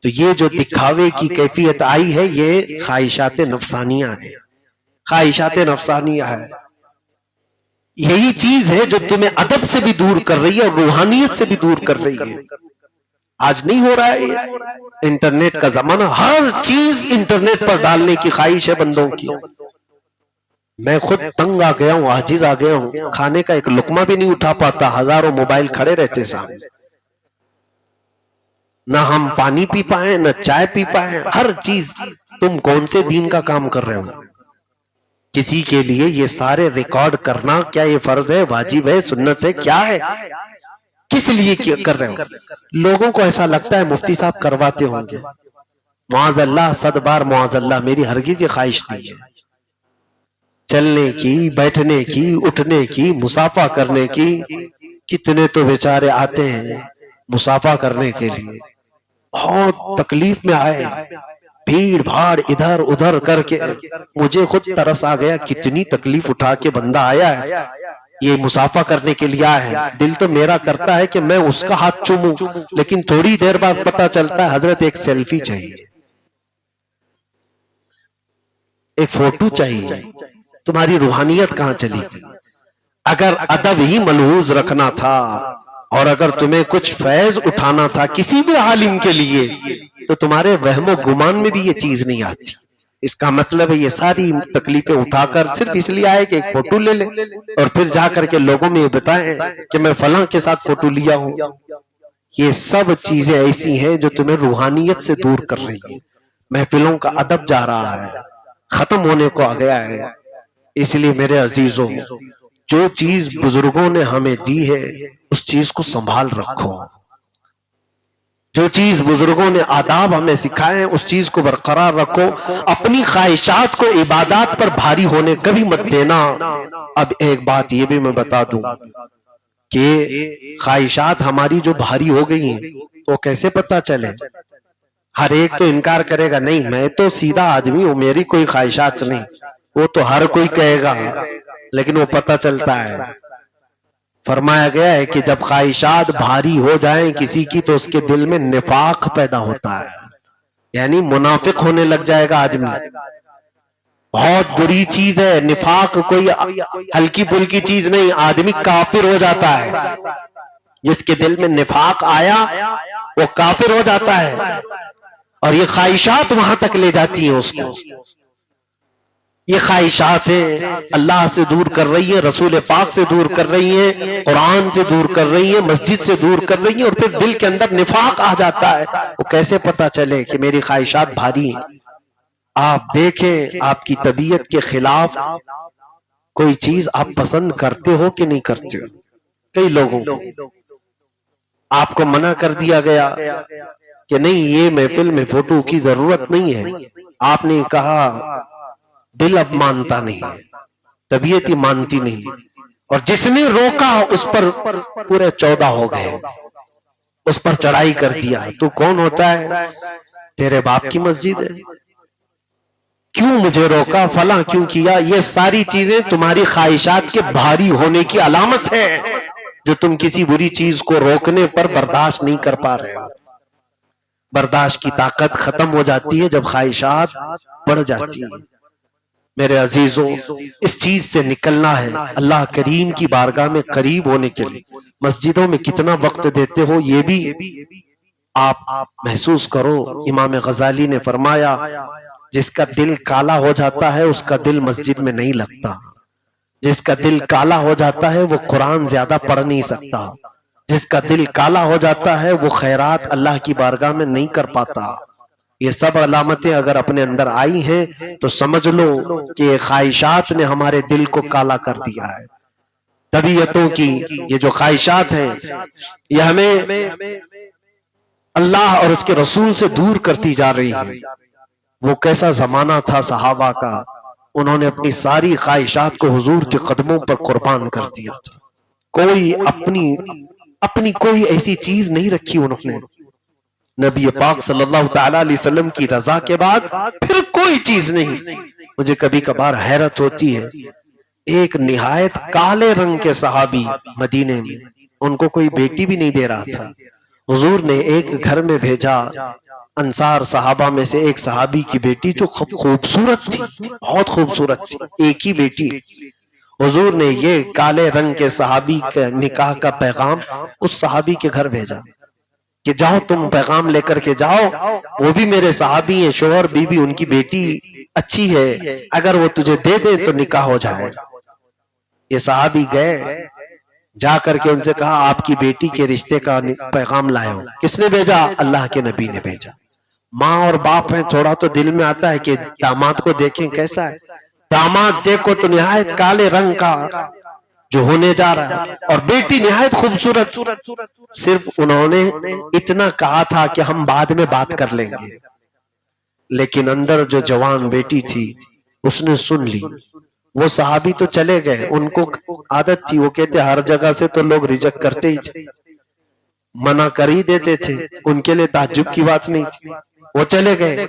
تو یہ جو دکھاوے کی کیفیت آئی ہے یہ خواہشات نفسانیہ ہے، خواہشات نفسانیہ ہے. یہی چیز ہے جو تمہیں ادب سے بھی دور کر رہی ہے اور روحانیت سے بھی دور کر رہی ہے. آج نہیں ہو رہا ہے انٹرنیٹ کا زمانہ، ہر چیز انٹرنیٹ پر ڈالنے کی خواہش ہے بندوں کی. میں خود تنگ آ گیا ہوں، عاجز آ گیا ہوں، کھانے کا ایک لقمہ بھی نہیں اٹھا پاتا، ہزاروں موبائل کھڑے رہتے سامنے. نہ ہم پانی پی پائیں نہ چائے پی پائیں، ہر چیز. تم کون سے دین کا کام کر رہے ہو؟ کسی کے لیے یہ سارے ریکارڈ کرنا کیا یہ فرض ہے، واجب ہے، سنت ہے، کیا ہے؟ کس لیے کر رہے ہو؟ لوگوں کو ایسا لگتا ہے مفتی صاحب کرواتے ہوں گے. معاذ اللہ، 100 بار معاذ اللہ، میری ہرگز یہ خواہش نہیں ہے. چلنے کی، بیٹھنے کی، اٹھنے کی، مصافحہ کرنے کی. کتنے تو بیچارے آتے ہیں مصافحہ کرنے کے لیے، بہت تکلیف میں آئے، بھیڑ بھاڑ ادھر ادھر کر کے. مجھے خود ترس آ گیا، کتنی تکلیف اٹھا کے بندہ آیا ہے، یہ مصافحہ کرنے کے لیے آیا ہے. دل تو میرا کرتا ہے کہ میں اس کا ہاتھ چوموں، لیکن تھوڑی دیر بعد پتا چلتا ہے حضرت ایک سیلفی چاہیے، ایک فوٹو چاہیے. تمہاری روحانیت کہاں چلی گئی؟ اگر ادب ہی ملحوظ رکھنا تھا اور اگر تمہیں کچھ فیض اٹھانا تھا کسی بھی عالم کے لیے تو تمہارے وہم و گمان میں بھی یہ چیز نہیں آتی. اس کا مطلب ہے یہ ساری تکلیفیں اٹھا کر صرف اس لیے آئے کہ ایک فوٹو لے لے اور پھر جا کر کے لوگوں میں یہ بتائیں کہ میں فلاں کے ساتھ فوٹو لیا ہوں. یہ سب چیزیں ایسی ہیں جو تمہیں روحانیت سے دور کر رہی ہیں. محفلوں کا ادب جا رہا ہے، ختم ہونے کو آ گیا ہے. اس لیے میرے عزیزوں، جو چیز بزرگوں نے ہمیں دی ہے اس چیز کو سنبھال رکھو. جو چیز بزرگوں نے آداب ہمیں سکھائے ہیں اس چیز کو برقرار رکھو. اپنی خواہشات کو عبادات پر بھاری ہونے کبھی مت دینا. اب ایک بات یہ بھی میں بتا دوں کہ خواہشات ہماری جو بھاری ہو گئی ہیں وہ کیسے پتا چلے؟ ہر ایک تو انکار کرے گا، نہیں میں تو سیدھا آدمی ہوں، میری کوئی خواہشات نہیں. وہ تو ہر کوئی کہے گا، لیکن وہ پتہ چلتا ہے. فرمایا گیا ہے کہ جب خواہشات بھاری ہو جائیں کسی کی تو اس کے دل میں نفاق پیدا ہوتا ہے، یعنی منافق ہونے لگ جائے گا آدمی. بہت بری چیز ہے نفاق، کوئی ہلکی پھلکی چیز نہیں. آدمی کافر ہو جاتا ہے، جس کے دل میں نفاق آیا وہ کافر ہو جاتا ہے. اور یہ خواہشات وہاں تک لے جاتی ہیں اس کو. یہ خواہشات ہیں اللہ سے دور کر رہی ہیں، رسول پاک سے دور کر رہی ہیں، قرآن سے دور کر رہی ہیں، مسجد سے دور کر رہی ہیں. اور پھر دل کے اندر نفاق آ جاتا ہے. وہ کیسے پتا چلے کہ میری خواہشات بھاری ہیں؟ آپ دیکھیں آپ کی طبیعت کے خلاف کوئی چیز آپ پسند کرتے ہو کہ نہیں کرتے ہو. کئی لوگوں کو آپ کو منع کر دیا گیا کہ نہیں یہ محفل میں فوٹو کی ضرورت نہیں ہے. آپ نے کہا دل اب مانتا نہیں ہے، طبیعت ہی مانتی نہیں. اور جس نے روکا اس پر پورے 14 ہو گئے، اس پر چڑھائی کر دیا. تو کون ہوتا ہے؟ تیرے باپ کی مسجد ہے، کیوں مجھے روکا، فلاں کیوں کیا. یہ ساری چیزیں تمہاری خواہشات کے بھاری ہونے کی علامت ہے جو تم کسی بری چیز کو روکنے پر برداشت نہیں کر پا رہے ہو. برداشت کی طاقت ختم ہو جاتی ہے جب خواہشات بڑھ جاتی ہیں. میرے عزیزوں، اس چیز سے نکلنا ہے. اللہ کریم کی بارگاہ میں قریب ہونے کے لیے مسجدوں میں کتنا وقت دیتے ہو یہ بھی آپ محسوس کرو. امام غزالی نے فرمایا جس کا دل کالا ہو جاتا ہے اس کا دل مسجد میں نہیں لگتا. جس کا دل کالا ہو جاتا ہے وہ قرآن زیادہ پڑھ نہیں سکتا. جس کا دل کالا ہو جاتا ہے وہ خیرات اللہ کی بارگاہ میں نہیں کر پاتا. یہ سب علامتیں اگر اپنے اندر آئی ہیں تو سمجھ لو کہ خواہشات نے ہمارے دل کو کالا کر دیا ہے. طبیعتوں کی یہ جو خواہشات ہیں یہ ہمیں اللہ اور اس کے رسول سے دور کرتی جا رہی ہے۔ وہ کیسا زمانہ تھا صحابہ کا، انہوں نے اپنی ساری خواہشات کو حضور کے قدموں پر قربان کر دیا تھا۔ کوئی اپنی کوئی ایسی چیز نہیں رکھی انہوں نے، نبی پاک صلی اللہ تعالی علیہ وسلم کی رضا کے بعد پھر کوئی چیز نہیں۔ مجھے کبھی کبھار حیرت ہوتی ہے، ایک نہایت کالے رنگ کے صحابی مدینے میں، ان کو کوئی بیٹی بھی نہیں دے رہا تھا، حضور نے ایک گھر میں بھیجا، انصار صحابہ میں سے ایک صحابی کی بیٹی جو خوبصورت تھی، بہت خوبصورت تھی، ایک ہی بیٹی۔ حضور نے یہ کالے رنگ کے صحابی کے نکاح کا پیغام اس صحابی کے گھر بھیجا کہ جاؤ تم پیغام لے کر کے جاؤ، وہ بھی میرے صحابی ہیں، شوہر بیوی ان کی بیٹی اچھی ہے، اگر وہ تجھے دے دے تو نکاح ہو جائے۔ یہ صحابی گئے، جا کر کے ان سے کہا آپ کی بیٹی کے رشتے کا پیغام لائے ہو۔ کس نے بھیجا؟ اللہ کے نبی نے بھیجا۔ ماں اور باپ ہیں، تھوڑا تو دل میں آتا ہے کہ داماد کو دیکھیں کیسا ہے، داماد دیکھو تو نہایت کالے رنگ کا جو ہونے جا رہا ہے، اور بیٹی نہایت خوبصورت۔ صرف انہوں نے اتنا کہا تھا کہ ہم بعد میں بات کر لیں گے، لیکن اندر جو جوان بیٹی تھی اس نے سن لی۔ وہ صحابی تو چلے گئے، ان کو عادت تھی، وہ کہتے ہر جگہ سے تو لوگ ریجیکٹ کرتے ہی تھے، منع کر ہی دیتے تھے، ان کے لیے تعجب کی بات نہیں تھی، وہ چلے گئے۔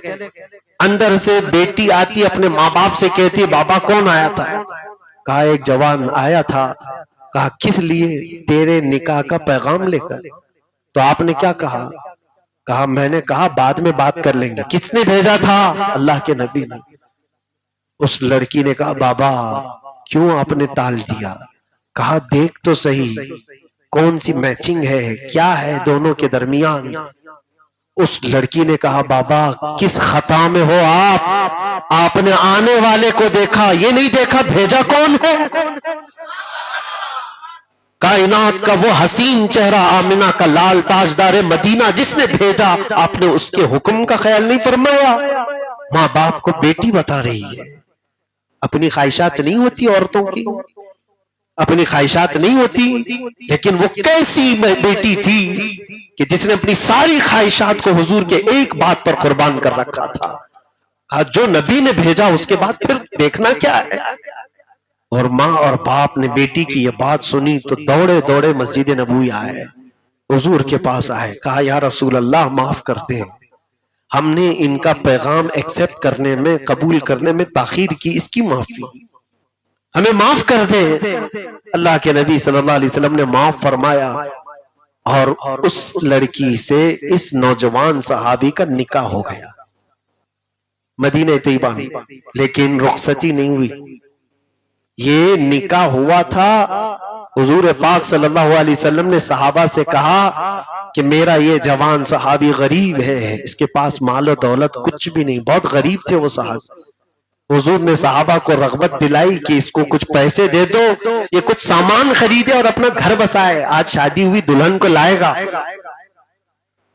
اندر سے بیٹی آتی اپنے ماں باپ سے کہتی بابا کون آیا تھا؟ کہا ایک جوان آیا تھا۔ کہا کس لیے؟ تیرے نکاح کا پیغام لے کر۔ تو آپ نے کیا کہا؟ کہا میں نے کہا بعد میں بات کر لیں گے۔ کس نے بھیجا تھا؟ اللہ کے نبی نے۔ اس لڑکی نے کہا بابا کیوں آپ نے ٹال دیا؟ کہا دیکھ تو صحیح کون سی میچنگ ہے، کیا ہے دونوں کے درمیان۔ اس لڑکی نے کہا بابا کس خطا میں ہو آپ نے آنے والے کو دیکھا، یہ نہیں دیکھا بھیجا کون ہے۔ کائنات کا وہ حسین چہرہ آمنہ کا لال تاجدار مدینہ جس نے بھیجا، آپ نے اس کے حکم کا خیال نہیں فرمایا۔ ماں باپ کو بیٹی بتا رہی ہے، اپنی خواہشات نہیں ہوتی عورتوں کی، اپنی خواہشات نہیں ہوتی، لیکن وہ کیسی بیٹی تھی کہ جس نے اپنی ساری خواہشات کو حضور کے ایک بات پر قربان کر رکھا تھا۔ جو نبی نے بھیجا اس کے بعد پھر دیکھنا کیا ہے۔ اور ماں اور باپ نے بیٹی کی یہ بات سنی تو دوڑے دوڑے مسجد نبوی آئے، حضور کے پاس آئے، کہا یا رسول اللہ معاف کرتے ہیں، ہم نے ان کا پیغام ایکسپٹ کرنے میں، قبول کرنے میں تاخیر کی، اس کی معافی، ہمیں معاف کر دے۔ اللہ کے نبی صلی اللہ علیہ وسلم نے معاف فرمایا، اور اس لڑکی سے اس نوجوان صحابی کا نکاح ہو گیا مدینہ طیبہ میں، لیکن رخصتی نہیں ہوئی۔ یہ نکاح ہوا تھا، حضور پاک صلی اللہ علیہ وسلم نے صحابہ سے کہا کہ میرا یہ جوان صحابی غریب ہے، اس کے پاس مال و دولت کچھ بھی نہیں، بہت غریب تھے وہ صحابی۔ حضور نے صحابہ کو رغبت دلائی کہ اس کو کچھ پیسے دے دو، یہ کچھ سامان خریدے اور اپنا گھر بسائے، آج شادی ہوئی دلہن کو لائے گا۔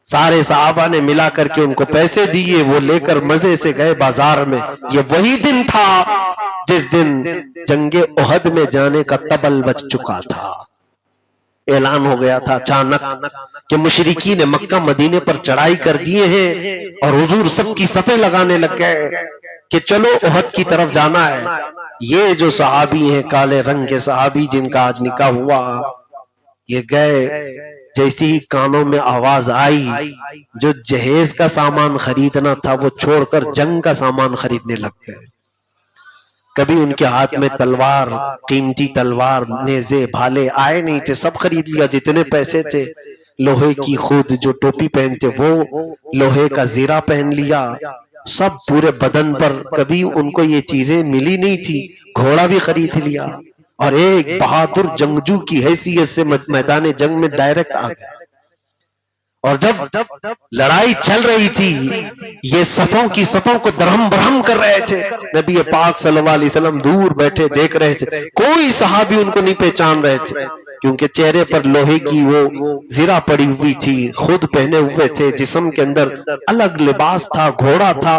سارے صحابہ نے ملا کر کے ان کو پیسے دیے، وہ لے کر مزے سے گئے بازار میں۔ یہ وہی دن تھا جس دن جنگ احد میں جانے کا طبل بج چکا تھا۔ اعلان ہو گیا تھا اچانک کہ مشرکین مکہ مدینے پر چڑھائی کر دیے ہیں، اور حضور سب کی صفیں لگانے لگ گئے کہ چلو احد کی طرف جانا ہے۔ یہ جو صحابی ہیں کالے رنگ کے صحابی جن کا آج نکاح ہوا، یہ گئے، جیسی ہی کانوں میں آواز آئی، جو جہیز کا سامان خریدنا تھا وہ چھوڑ کر جنگ کا سامان خریدنے لگ گئے۔ کبھی ان کے ہاتھ میں تلوار، قیمتی تلوار، نیزے، بھالے آئے نہیں تھے، سب خرید لیا جتنے پیسے تھے۔ لوہے کی خود جو ٹوپی پہنتے وہ لوہے کا زیرہ پہن لیا، سب پورے بدن پر، کبھی ان کو یہ چیزیں ملی نہیں تھی، گھوڑا بھی خرید لیا، اور ایک بہادر جنگجو کی حیثیت سے میدان جنگ میں ڈائریکٹ آ گئے۔ اور جب لڑائی چل رہی تھی، یہ صفوں کی صفوں کو درہم برہم کر رہے تھے، نبی پاک صلی اللہ علیہ وسلم دور بیٹھے دیکھ رہے تھے، کوئی صحابی ان کو نہیں پہچان رہے تھے، کیونکہ چہرے پر لوہے کی وہ زرہ پڑی ہوئی تھی، خود پہنے ہوئے تھے، جسم کے اندر الگ لباس تھا، گھوڑا تھا،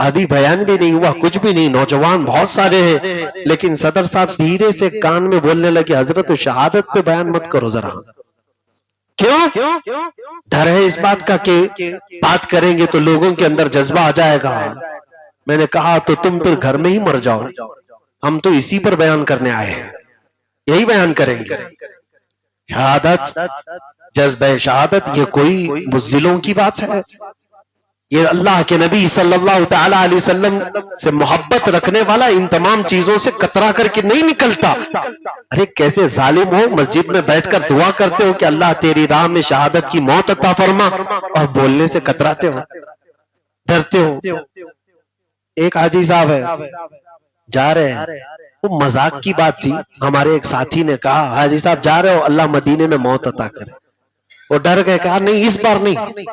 ابھی بیان بھی نہیں ہوا، کچھ بھی نہیں، نوجوان بہت سارے ہیں، لیکن صدر صاحب دھیرے سے کان میں بولنے لگے حضرت شہادت پہ بیان مت کرو ذرا. کیوں؟ ڈر ہے اس بات کا کہ بات کریں گے تو لوگوں کے اندر جذبہ آ جائے گا. میں نے کہا تو تم پھر گھر میں ہی مر جاؤ، ہم تو اسی پر بیان کرنے آئے ہیں، یہی بیان کریں گے. شہادت، جذبہ شہادت، یہ کوئی بزدلوں کی بات ہے؟ یہ اللہ کے نبی صلی اللہ تعالی علیہ وسلم سے محبت رکھنے والا ان تمام چیزوں سے کترا کر کے نہیں نکلتا. ارے کیسے ظالم ہو، مسجد میں بیٹھ کر دعا کرتے ہو کہ اللہ تیری راہ میں شہادت کی موت عطا فرما، اور بولنے سے کتراتے ہو، ڈرتے ہو. ایک حاجی صاحب ہے، جا رہے ہیں، وہ مذاق کی بات تھی، ہمارے ایک ساتھی نے کہا حاجی صاحب جا رہے ہو، اللہ مدینے میں موت عطا کرے. وہ ڈر گئے، کہا نہیں اس بار نہیں،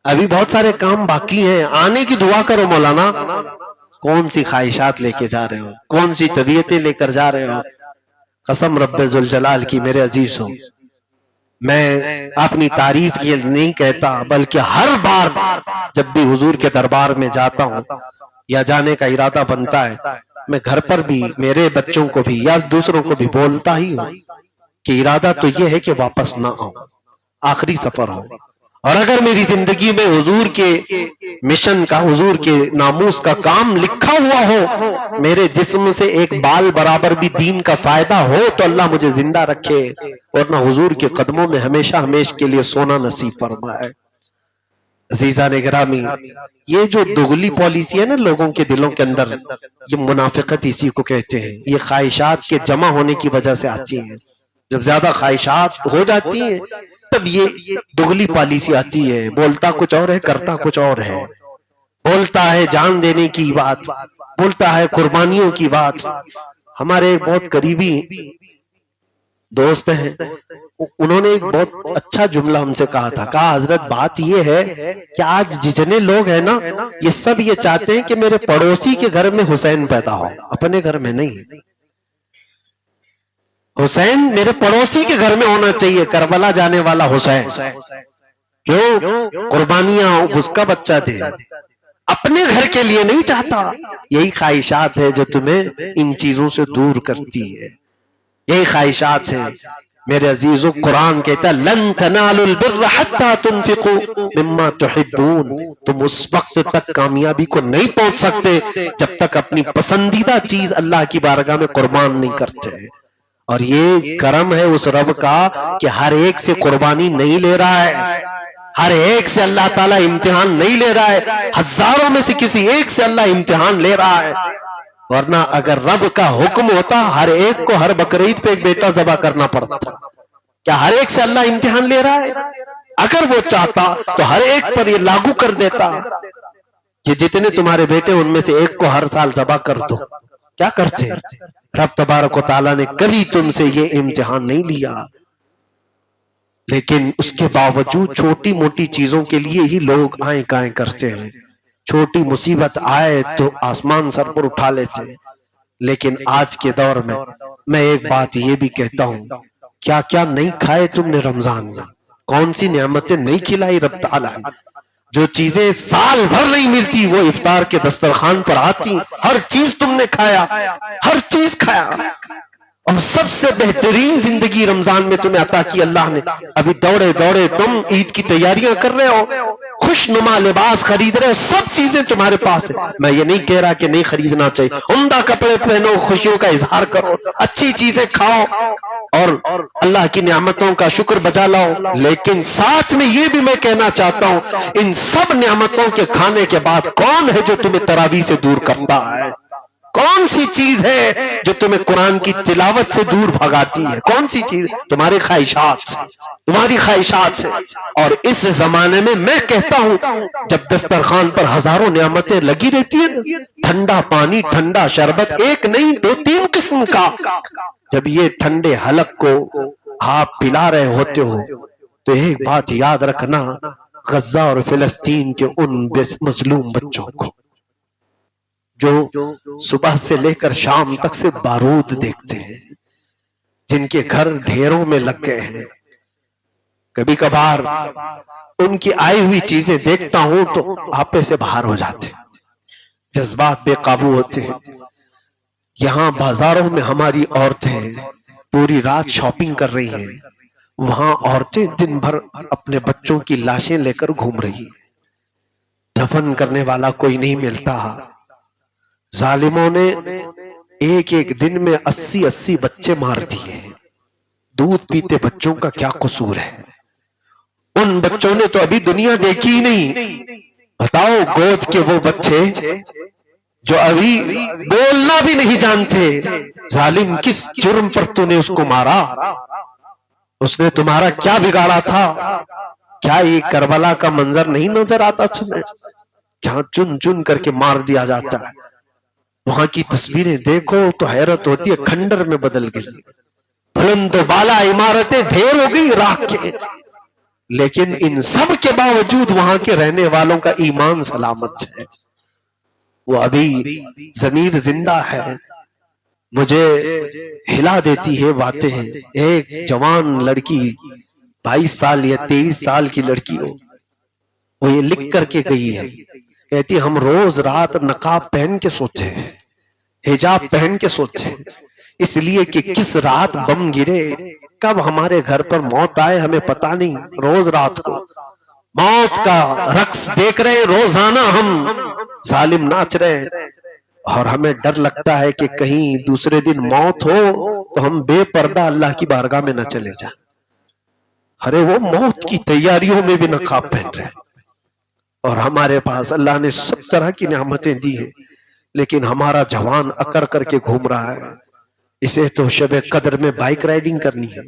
ابھی بہت سارے کام باقی ہیں، آنے کی دعا کرو مولانا. کون سی خواہشات لے کے جا رہے ہو، کون سی طبیعتیں لے کر جا رہے ہو؟ قسم رب ذوالجلال کی میرے عزیز ہو، میں اپنی تعریف یہ نہیں کہتا، بلکہ ہر بار جب بھی حضور کے دربار میں جاتا ہوں یا جانے کا ارادہ بنتا ہے، میں گھر پر بھی میرے بچوں کو بھی یا دوسروں کو بھی بولتا ہی ہوں کہ ارادہ تو یہ ہے کہ واپس نہ آؤں، آخری سفر ہو. اور اگر میری زندگی میں حضور کے مشن کا، حضور کے ناموس کا کام لکھا ہوا ہو، میرے جسم سے ایک بال برابر بھی دین کا فائدہ ہو، تو اللہ مجھے زندہ رکھے، ورنہ حضور کے قدموں میں ہمیشہ ہمیشہ کے لیے سونا نصیب فرمائے. عزیزان گرامی، یہ جو دغلی پالیسی ہے نا لوگوں کے دلوں کے اندر، یہ منافقت اسی کو کہتے ہیں. یہ خواہشات کے جمع ہونے کی وجہ سے آتی ہیں. جب زیادہ خواہشات ہو جاتی ہیں تب یہ دغلی پالیسی آتی ہے. بولتا کچھ اور ہے، کرتا کچھ اور ہے. بولتا ہے جان دینے کی بات، بولتا ہے قربانیوں کی بات. ہمارے ایک بہت قریبی دوست ہیں، انہوں نے ایک بہت اچھا جملہ ہم سے کہا تھا. کہا حضرت بات یہ ہے کہ آج جتنے لوگ ہیں نا، یہ سب یہ چاہتے ہیں کہ میرے پڑوسی کے گھر میں حسین پیدا ہو، اپنے گھر میں نہیں. حسین میرے پڑوسی کے گھر میں ہونا چاہیے، کربلا جانے والا حسین. کیوں؟ قربانیاں اس کا بچہ دے، اپنے گھر کے لیے نہیں چاہتا. یہی خواہشات ہے جو تمہیں ان چیزوں سے دور کرتی ہے، یہی خواہشات ہیں. میرے عزیزو، قرآن کہتا ہے لن تنالوا البر حتی تنفقوا مما تحبون. تم اس وقت تک کامیابی کو نہیں پہنچ سکتے جب تک اپنی پسندیدہ چیز اللہ کی بارگاہ میں قربان نہیں کرتے. اور یہ کرم ہے اس رب کا کہ ہر ایک سے قربانی نہیں لے رہا ہے، ہر ایک سے اللہ تعالیٰ امتحان نہیں لے رہا ہے، ہزاروں میں سے کسی ایک سے اللہ امتحان لے رہا ہے. ورنہ اگر رب کا حکم ہوتا ہر ایک کو ہر بقرعید پہ ایک بیٹا ذبح کرنا پڑتا. کیا ہر ایک سے اللہ امتحان لے رہا ہے؟ اگر وہ چاہتا تو ہر ایک پر یہ لاگو کر دیتا کہ جتنے تمہارے بیٹے ان میں سے ایک کو ہر سال ذبح کر دو. کیا کرتے؟ رب تبارک و تعالیٰ نے کبھی تم سے یہ امتحان نہیں لیا. لیکن اس کے باوجود چھوٹی موٹی چیزوں کے لیے ہی لوگ آئیں کائیں کرتے ہیں. چھوٹی مصیبت آئے تو آسمان سر پر اٹھا لیتے ہیں. لیکن آج کے دور میں ایک بات یہ بھی کہتا ہوں، کیا کیا نہیں کھائے تم نے رمضان میں، کون سی نعمتیں نہیں کھلائی رب تعالیٰ نے. جو چیزیں سال بھر نہیں ملتی وہ افطار کے دسترخوان پر آتی. ہر چیز تم نے کھایا، ہر چیز کھایا. اور سب سے بہترین زندگی رمضان میں تمہیں عطا کی اللہ نے. ابھی دوڑے دوڑے تم عید کی تیاریاں کر رہے ہو، خوش نما لباس خرید رہے ہو، سب چیزیں تمہارے پاس ہیں. میں یہ نہیں کہہ رہا کہ نہیں خریدنا چاہیے، عمدہ کپڑے پہنو، خوشیوں کا اظہار کرو، اچھی چیزیں کھاؤ اور اللہ کی نعمتوں کا شکر بجا لاؤ. لیکن ساتھ میں یہ بھی میں کہنا چاہتا ہوں، ان سب نعمتوں کے کھانے کے بعد کون ہے جو تمہیں تراویح سے دور کرتا ہے؟ کون سی چیز ہے جو تمہیں قرآن کی تلاوت سے دور بھگاتی ہے؟ کون سی چیز؟ تمہاری خواہشات سے، تمہاری خواہشات سے. اور اس زمانے میں کہتا ہوں جب دسترخوان پر ہزاروں نعمتیں لگی رہتی ہیں، ٹھنڈا پانی، ٹھنڈا شربت، ایک نہیں دو تین قسم کا، جب یہ ٹھنڈے حلق کو آپ پلا رہے ہوتے ہو تو ایک بات یاد رکھنا، غزہ اور فلسطین کے ان مظلوم بچوں کو جو صبح سے لے کر شام تک سے بارود دیکھتے ہیں، جن کے گھر ڈھیروں میں لگ گئے ہیں. کبھی کبھار ان کی آئی ہوئی چیزیں دیکھتا ہوں تو آپے سے باہر ہو جاتے، جذبات بے قابو ہوتے ہیں۔ یہاں بازاروں میں ہماری عورتیں پوری رات شاپنگ کر رہی ہیں، وہاں عورتیں دن بھر اپنے بچوں کی لاشیں لے کر گھوم رہی ہیں، دفن کرنے والا کوئی نہیں ملتا۔ ظالموں نے ایک ایک دن میں 80 بچے مار دیے ہیں۔ دودھ پیتے بچوں کا کیا قصور ہے؟ ان بچوں نے تو ابھی دنیا دیکھی ہی نہیں۔ بتاؤ گود کے وہ بچے جو ابھی بولنا بھی نہیں جانتے، ظالم کس جرم پر تو نے اس کو مارا؟ اس نے تمہارا کیا بگاڑا تھا؟ کیا یہ کربلا کا منظر نہیں نظر آتا تمہیں جہاں چن چن کر کے مار دیا جاتا ہے؟ وہاں کی تصویریں دیکھو تو حیرت ہوتی ہے، کھنڈر میں بدل گئی، بلند و بالا عمارتیں ڈھیر ہو گئی راکھ کے، لیکن ان سب کے باوجود وہاں کے رہنے والوں کا ایمان سلامت ہے، وہ ابھی ضمیر زندہ ہے۔ مجھے ہلا دیتی ہے باتیں، ایک جوان لڑکی 22 سال یا 23 سال کی لڑکی ہو، وہ یہ لکھ کر کے گئی ہے، کہتی ہم روز رات نقاب پہن کے سوتے ہیں، حجاب پہن کے سوتے ہیں، اس لیے کہ کس رات بم گرے، کب ہمارے گھر پر موت آئے ہمیں پتہ نہیں۔ روز رات کو موت کا رقص دیکھ رہے، روزانہ ہم ظالم ناچ رہے، اور ہمیں ڈر لگتا ہے کہ کہیں دوسرے دن موت ہو تو ہم بے پردہ اللہ کی بارگاہ میں نہ چلے جائیں۔ ارے وہ موت کی تیاریوں میں بھی نقاب پہن رہے، اور ہمارے پاس اللہ نے سب طرح کی نعمتیں دی ہیں، لیکن ہمارا جوان اکڑ کر کے گھوم رہا ہے۔ اسے تو شب قدر میں بائک رائیڈنگ کرنی ہے،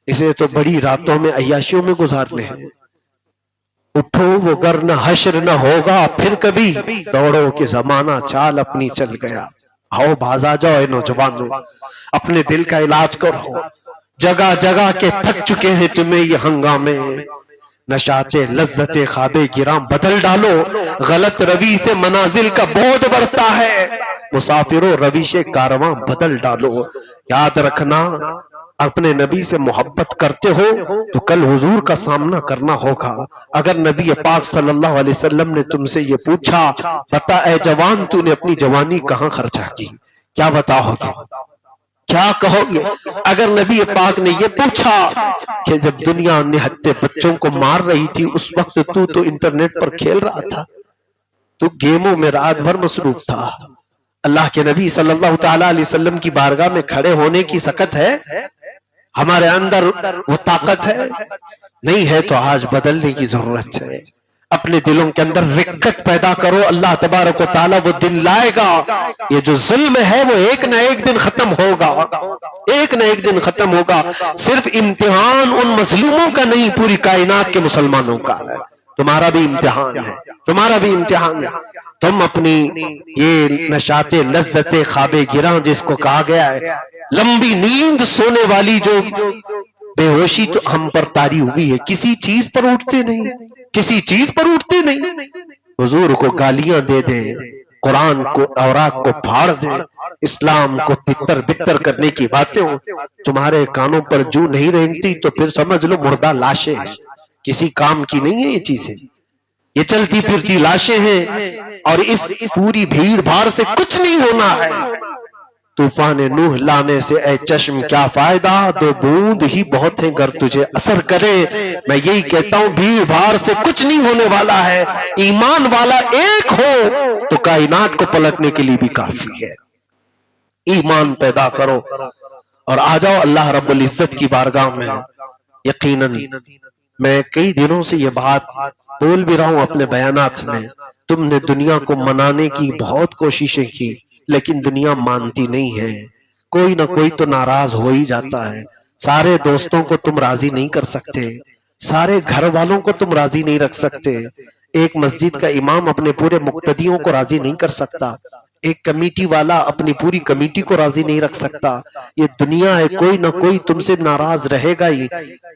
اسے تو بڑی راتوں میں عیاشیوں میں گزارنے ہیں۔ اٹھو وہ گر نہ حشر نہ ہوگا پھر کبھی، دوڑو کہ زمانہ چال اپنی چل گیا۔ آؤ باز آ جاؤ اے نوجوانوں، اپنے دل کا علاج کرو، جگہ جگہ کے تھک چکے ہیں تمہیں یہ ہنگامے، نشاط لذت خواب گراں بدل ڈالو، غلط روی سے منازل کا بہت بڑھتا ہے، مسافروں رویش کارواں بدل ڈالو۔ یاد رکھنا اپنے نبی سے محبت کرتے ہو تو کل حضور کا سامنا کرنا ہوگا۔ اگر نبی پاک صلی اللہ علیہ وسلم نے تم سے یہ پوچھا بتا اے جوان تو نے اپنی جوانی کہاں خرچا کی، کیا بتاؤ گے، کیا کہو گے؟ اگر نبی پاک نے یہ پوچھا کہ جب دنیا نہتے بچوں کو مار رہی تھی اس وقت تو انٹرنیٹ پر کھیل رہا تھا، تو گیموں میں رات بھر مصروف تھا، اللہ کے نبی صلی اللہ تعالیٰ علیہ وسلم کی بارگاہ میں کھڑے ہونے کی سکت ہے؟ ہمارے اندر وہ طاقت ہے؟ نہیں ہے تو آج بدلنے کی ضرورت ہے۔ اپنے دلوں کے اندر رکت پیدا کرو، اللہ تبارک و تعالیٰ وہ دن لائے گا، یہ جو ظلم ہے وہ ایک نہ ایک دن ختم ہوگا، ایک نہ ایک دن ختم ہوگا۔ صرف امتحان ان مظلوموں کا نہیں، پوری کائنات کے مسلمانوں کا ہے، تمہارا بھی امتحان ہے، تمہارا بھی امتحان ہے۔ تم اپنی یہ نشاط لذت خواب گراں جس کو کہا گیا ہے، لمبی نیند سونے والی جو بے ہوشی تو ہم پر طاری ہوئی ہے، کسی چیز پر اٹھتے نہیں، کسی چیز پر اٹھتے نہیں، حضور کو گالیاں دے دیں، قرآن کو اوراق کو پھاڑ دیں، اسلام کو تتر بتر کرنے کی باتیں ہوں، تمہارے کانوں پر جو نہیں رینگتی تو پھر سمجھ لو مردہ لاشیں ہیں، کسی کام کی نہیں ہے یہ چیزیں، یہ چلتی پھرتی لاشیں ہیں، اور اس پوری بھیڑ بھاڑ سے کچھ نہیں ہونا ہے۔ طوفان نوح لانے سے اے چشم کیا فائدہ، دو بوند ہی بہت ہیں گر تجھے اثر کرے۔ میں یہی کہتا ہوں بھیڑ بھاڑ سے کچھ نہیں ہونے والا ہے، ایمان والا ایک ہو تو کائنات کو پلٹنے کے لیے بھی کافی ہے۔ ایمان پیدا کرو اور آ جاؤ اللہ رب العزت کی بارگاہ میں۔ یقیناً میں کئی دنوں سے یہ بات بول بھی رہا ہوں اپنے بیانات میں، تم نے دنیا کو منانے کی بہت کوششیں کی لیکن دنیا مانتی نہیں ہے، کوئی نہ کوئی تو ناراض ہو ہی جاتا ہے۔ سارے دوستوں کو تم راضی نہیں کر سکتے، سارے گھر والوں کو تم راضی نہیں رکھ سکتے، ایک مسجد کا امام اپنے پورے مقتدیوں کو راضی نہیں کر سکتا، ایک کمیٹی والا اپنی پوری کمیٹی کو راضی نہیں رکھ سکتا۔ یہ دنیا ہے، کوئی نہ کوئی تم سے ناراض رہے گا ہی۔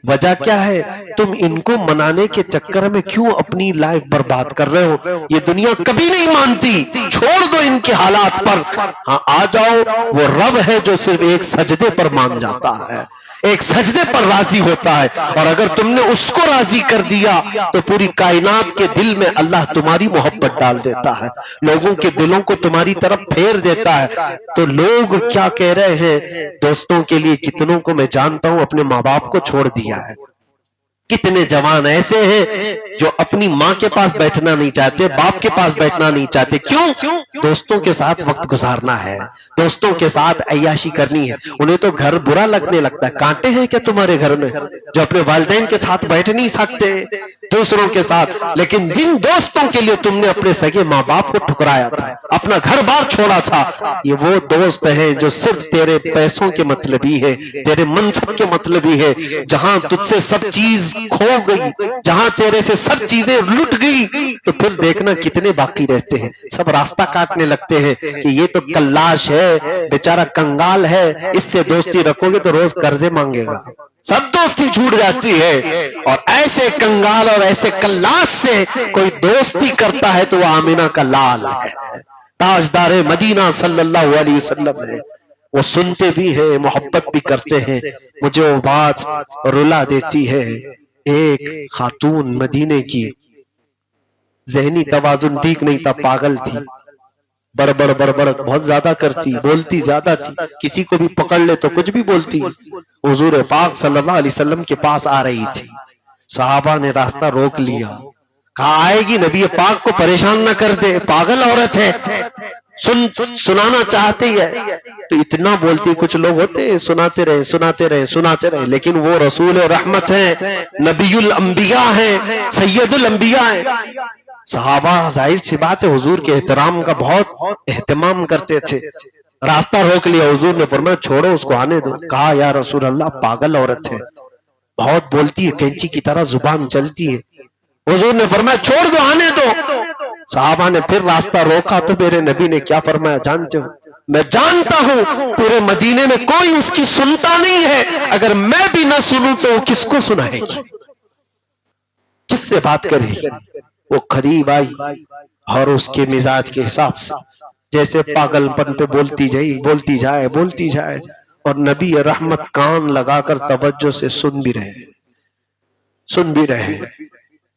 وجہ کیا ہے؟ تم ان کو منانے کے چکر میں کیوں اپنی لائف برباد کر رہے ہو؟ یہ دنیا کبھی نہیں مانتی، چھوڑ دو ان کے حالات پر، ہاں آ جاؤ وہ رب ہے جو صرف ایک سجدے پر مان جاتا ہے، ایک سجدے پر راضی ہوتا ہے، اور اگر تم نے اس کو راضی کر دیا تو پوری کائنات کے دل میں اللہ تمہاری محبت ڈال دیتا ہے، لوگوں کے دلوں کو تمہاری طرف پھیر دیتا ہے۔ تو لوگ کیا کہہ رہے ہیں؟ دوستوں کے لیے کتنوں کو میں جانتا ہوں اپنے ماں باپ کو چھوڑ دیا ہے، کتنے جوان ایسے ہیں جو اپنی ماں کے پاس بیٹھنا نہیں چاہتے، باپ کے پاس بیٹھنا نہیں چاہتے۔ کیوں؟ دوستوں کے ساتھ وقت گزارنا ہے، دوستوں کے ساتھ عیاشی کرنی ہے۔ انہیں تو گھر برا لگنے لگتا ہے۔ کانٹے ہیں کیا تمہارے گھر میں جو اپنے والدین کے ساتھ بیٹھ نہیں سکتے دوسروں کے ساتھ؟ لیکن جن دوستوں کے لیے تم نے اپنے سگے ماں باپ کو ٹھکرایا تھا، اپنا گھر بار چھوڑا تھا، یہ وہ دوست ہیں جو صرف تیرے پیسوں کے مطلبی ہے، تیرے منصب کے مطلبی ہے۔ جہاں تجھ سے سب چیز کھو گئی، جہاں تیرے سے سب چیزیں لٹ گئی، تو پھر دیکھنا کتنے باقی رہتے ہیں۔ سب راستہ کاٹنے لگتے ہیں کہ یہ تو کلاش ہے، بیچارہ کنگال ہے، اس سے دوستی رکھو گے تو روز قرضے مانگے گا۔ سب دوستی چھوٹ جاتی ہے، اور ایسے کنگال اور ایسے کلاش سے کوئی دوستی کرتا ہے تو وہ آمینہ کا لال ہے، تاجدار مدینہ صلی اللہ علیہ وسلم ہے۔ وہ سنتے بھی ہیں، محبت بھی کرتے ہیں۔ مجھے وہ بات رلا دیتی ہے، ایک خاتون مدینے کی، ذہنی توازن ٹھیک نہیں تھا، پاگل تھی، بڑبڑ بہت زیادہ کرتی، بولتی زیادہ تھی، کسی کو بھی پکڑ لے تو کچھ بھی بولتی۔ حضور پاک صلی اللہ علیہ وسلم کے پاس آ رہی تھی، صحابہ نے راستہ روک لیا، کہا آئے گی نبی پاک کو پریشان نہ کر دے، پاگل عورت ہے، سنانا چاہتے ہی ہے تو اتنا بولتی۔ کچھ لوگ ہوتے ہیں سناتے رہے، لیکن وہ رسول رحمت ہیں، نبی الانبیاء ہیں، سید الانبیاء ہیں۔ صحابہ ظاہر سی بات ہے حضور کے احترام کا بہت اہتمام کرتے تھے۔ راستہ روک لیا، حضور نے فرمایا چھوڑو اس کو، آنے دو۔ کہا یا رسول اللہ پاگل عورت ہے، بہت بولتی ہے، کینچی کی طرح زبان چلتی ہے۔ حضور نے فرمایا چھوڑ دو، آنے دو۔ صحابہ نے پھر راستہ روکا تو میرے نبی نے کیا فرمایا جانتے ہو؟ میں جانتا ہوں پورے مدینے میں کوئی اس کی سنتا نہیں ہے، اگر میں بھی نہ سنوں تو وہ کس کو سنائے گی، کس سے بات کرے گی؟ وہ قریب آئی اور اس کے مزاج کے حساب سے جیسے پاگل پن پہ بولتی جائے، اور نبی رحمت کان لگا کر توجہ سے سن بھی رہے۔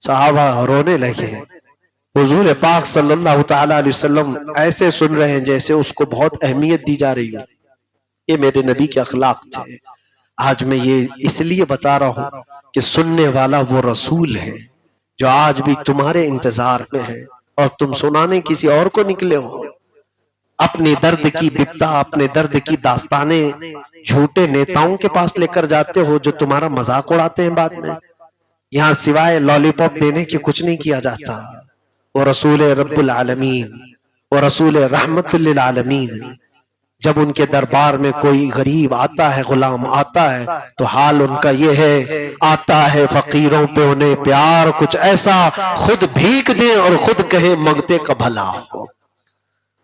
صحابہ رونے لگے، حضور پاک صلی اللہ تعالی علیہ وسلم ایسے سن رہے ہیں جیسے اس کو بہت اہمیت دی جا رہی ہے۔ یہ میرے نبی کے اخلاق تھے۔ آج میں یہ اس لیے بتا رہا ہوں کہ سننے والا وہ رسول ہے جو آج بھی تمہارے انتظار میں ہے، اور تم سنانے کسی اور کو نکلے ہو۔ اپنے درد کی بپتا، اپنے درد کی داستانیں جھوٹے نیتاؤں کے پاس لے کر جاتے ہو جو تمہارا مذاق اڑاتے ہیں بعد میں۔ یہاں سوائے لالی پاپ دینے کے کچھ نہیں کیا جاتا۔ وہ رسول رب العالمین، وہ رسول رحمت للعالمین، جب ان کے دربار میں کوئی غریب آتا ہے، غلام آتا ہے، تو حال ان کا یہ ہے، آتا ہے فقیروں پہ انہیں پیار کچھ ایسا، خود بھیک دیں اور خود کہیں منگتے کا بھلا ہو۔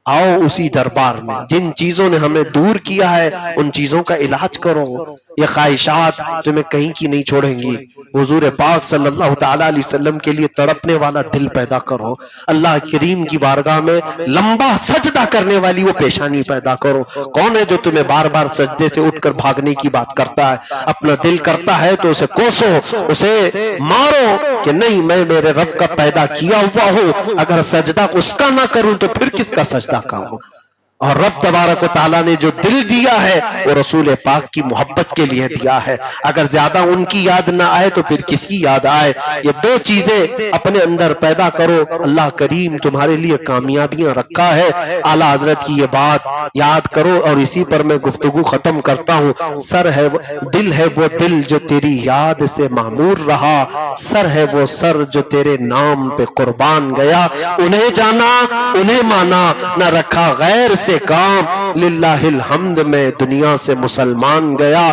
آؤ اسی دربار میں، جن چیزوں نے ہمیں دور کیا ہے ان چیزوں کا علاج کرو۔ یہ خواہشات تمہیں کہیں کی نہیں چھوڑیں گی۔ حضور پاک صلی اللہ تعالی علیہ وسلم کے لیے تڑپنے والا دل پیدا کرو، اللہ کریم کی بارگاہ میں لمبا سجدہ کرنے والی وہ پیشانی پیدا کرو۔ کون ہے جو تمہیں بار بار سجدے سے اٹھ کر بھاگنے کی بات کرتا ہے؟ اپنا دل کرتا ہے تو اسے کوسو، اسے مارو کہ نہیں، میں میرے رب کا پیدا کیا ہوا ہوں، اگر سجدہ اس کا نہ کروں تو پھر کس کا سجدہ کروں؟ اور رب تبارک و تعالیٰ نے جو دل دیا ہے وہ رسول پاک کی محبت کے لیے دیا ہے۔ اگر زیادہ ان کی یاد نہ آئے تو پھر کس کی یاد آئے؟ یہ دو چیزیں اپنے اندر پیدا کرو، اللہ کریم تمہارے لیے کامیابیاں رکھا ہے۔ اعلیٰ حضرت کی یہ بات یاد کرو، اور اسی پر میں گفتگو ختم کرتا ہوں۔ دل ہے وہ دل جو تیری یاد سے معمور رہا، سر ہے وہ سر جو تیرے نام پہ قربان گیا، انہیں جانا انہیں مانا، نہ رکھا غیر سے کام، للہ الحمد میں دنیا سے مسلمان گیا۔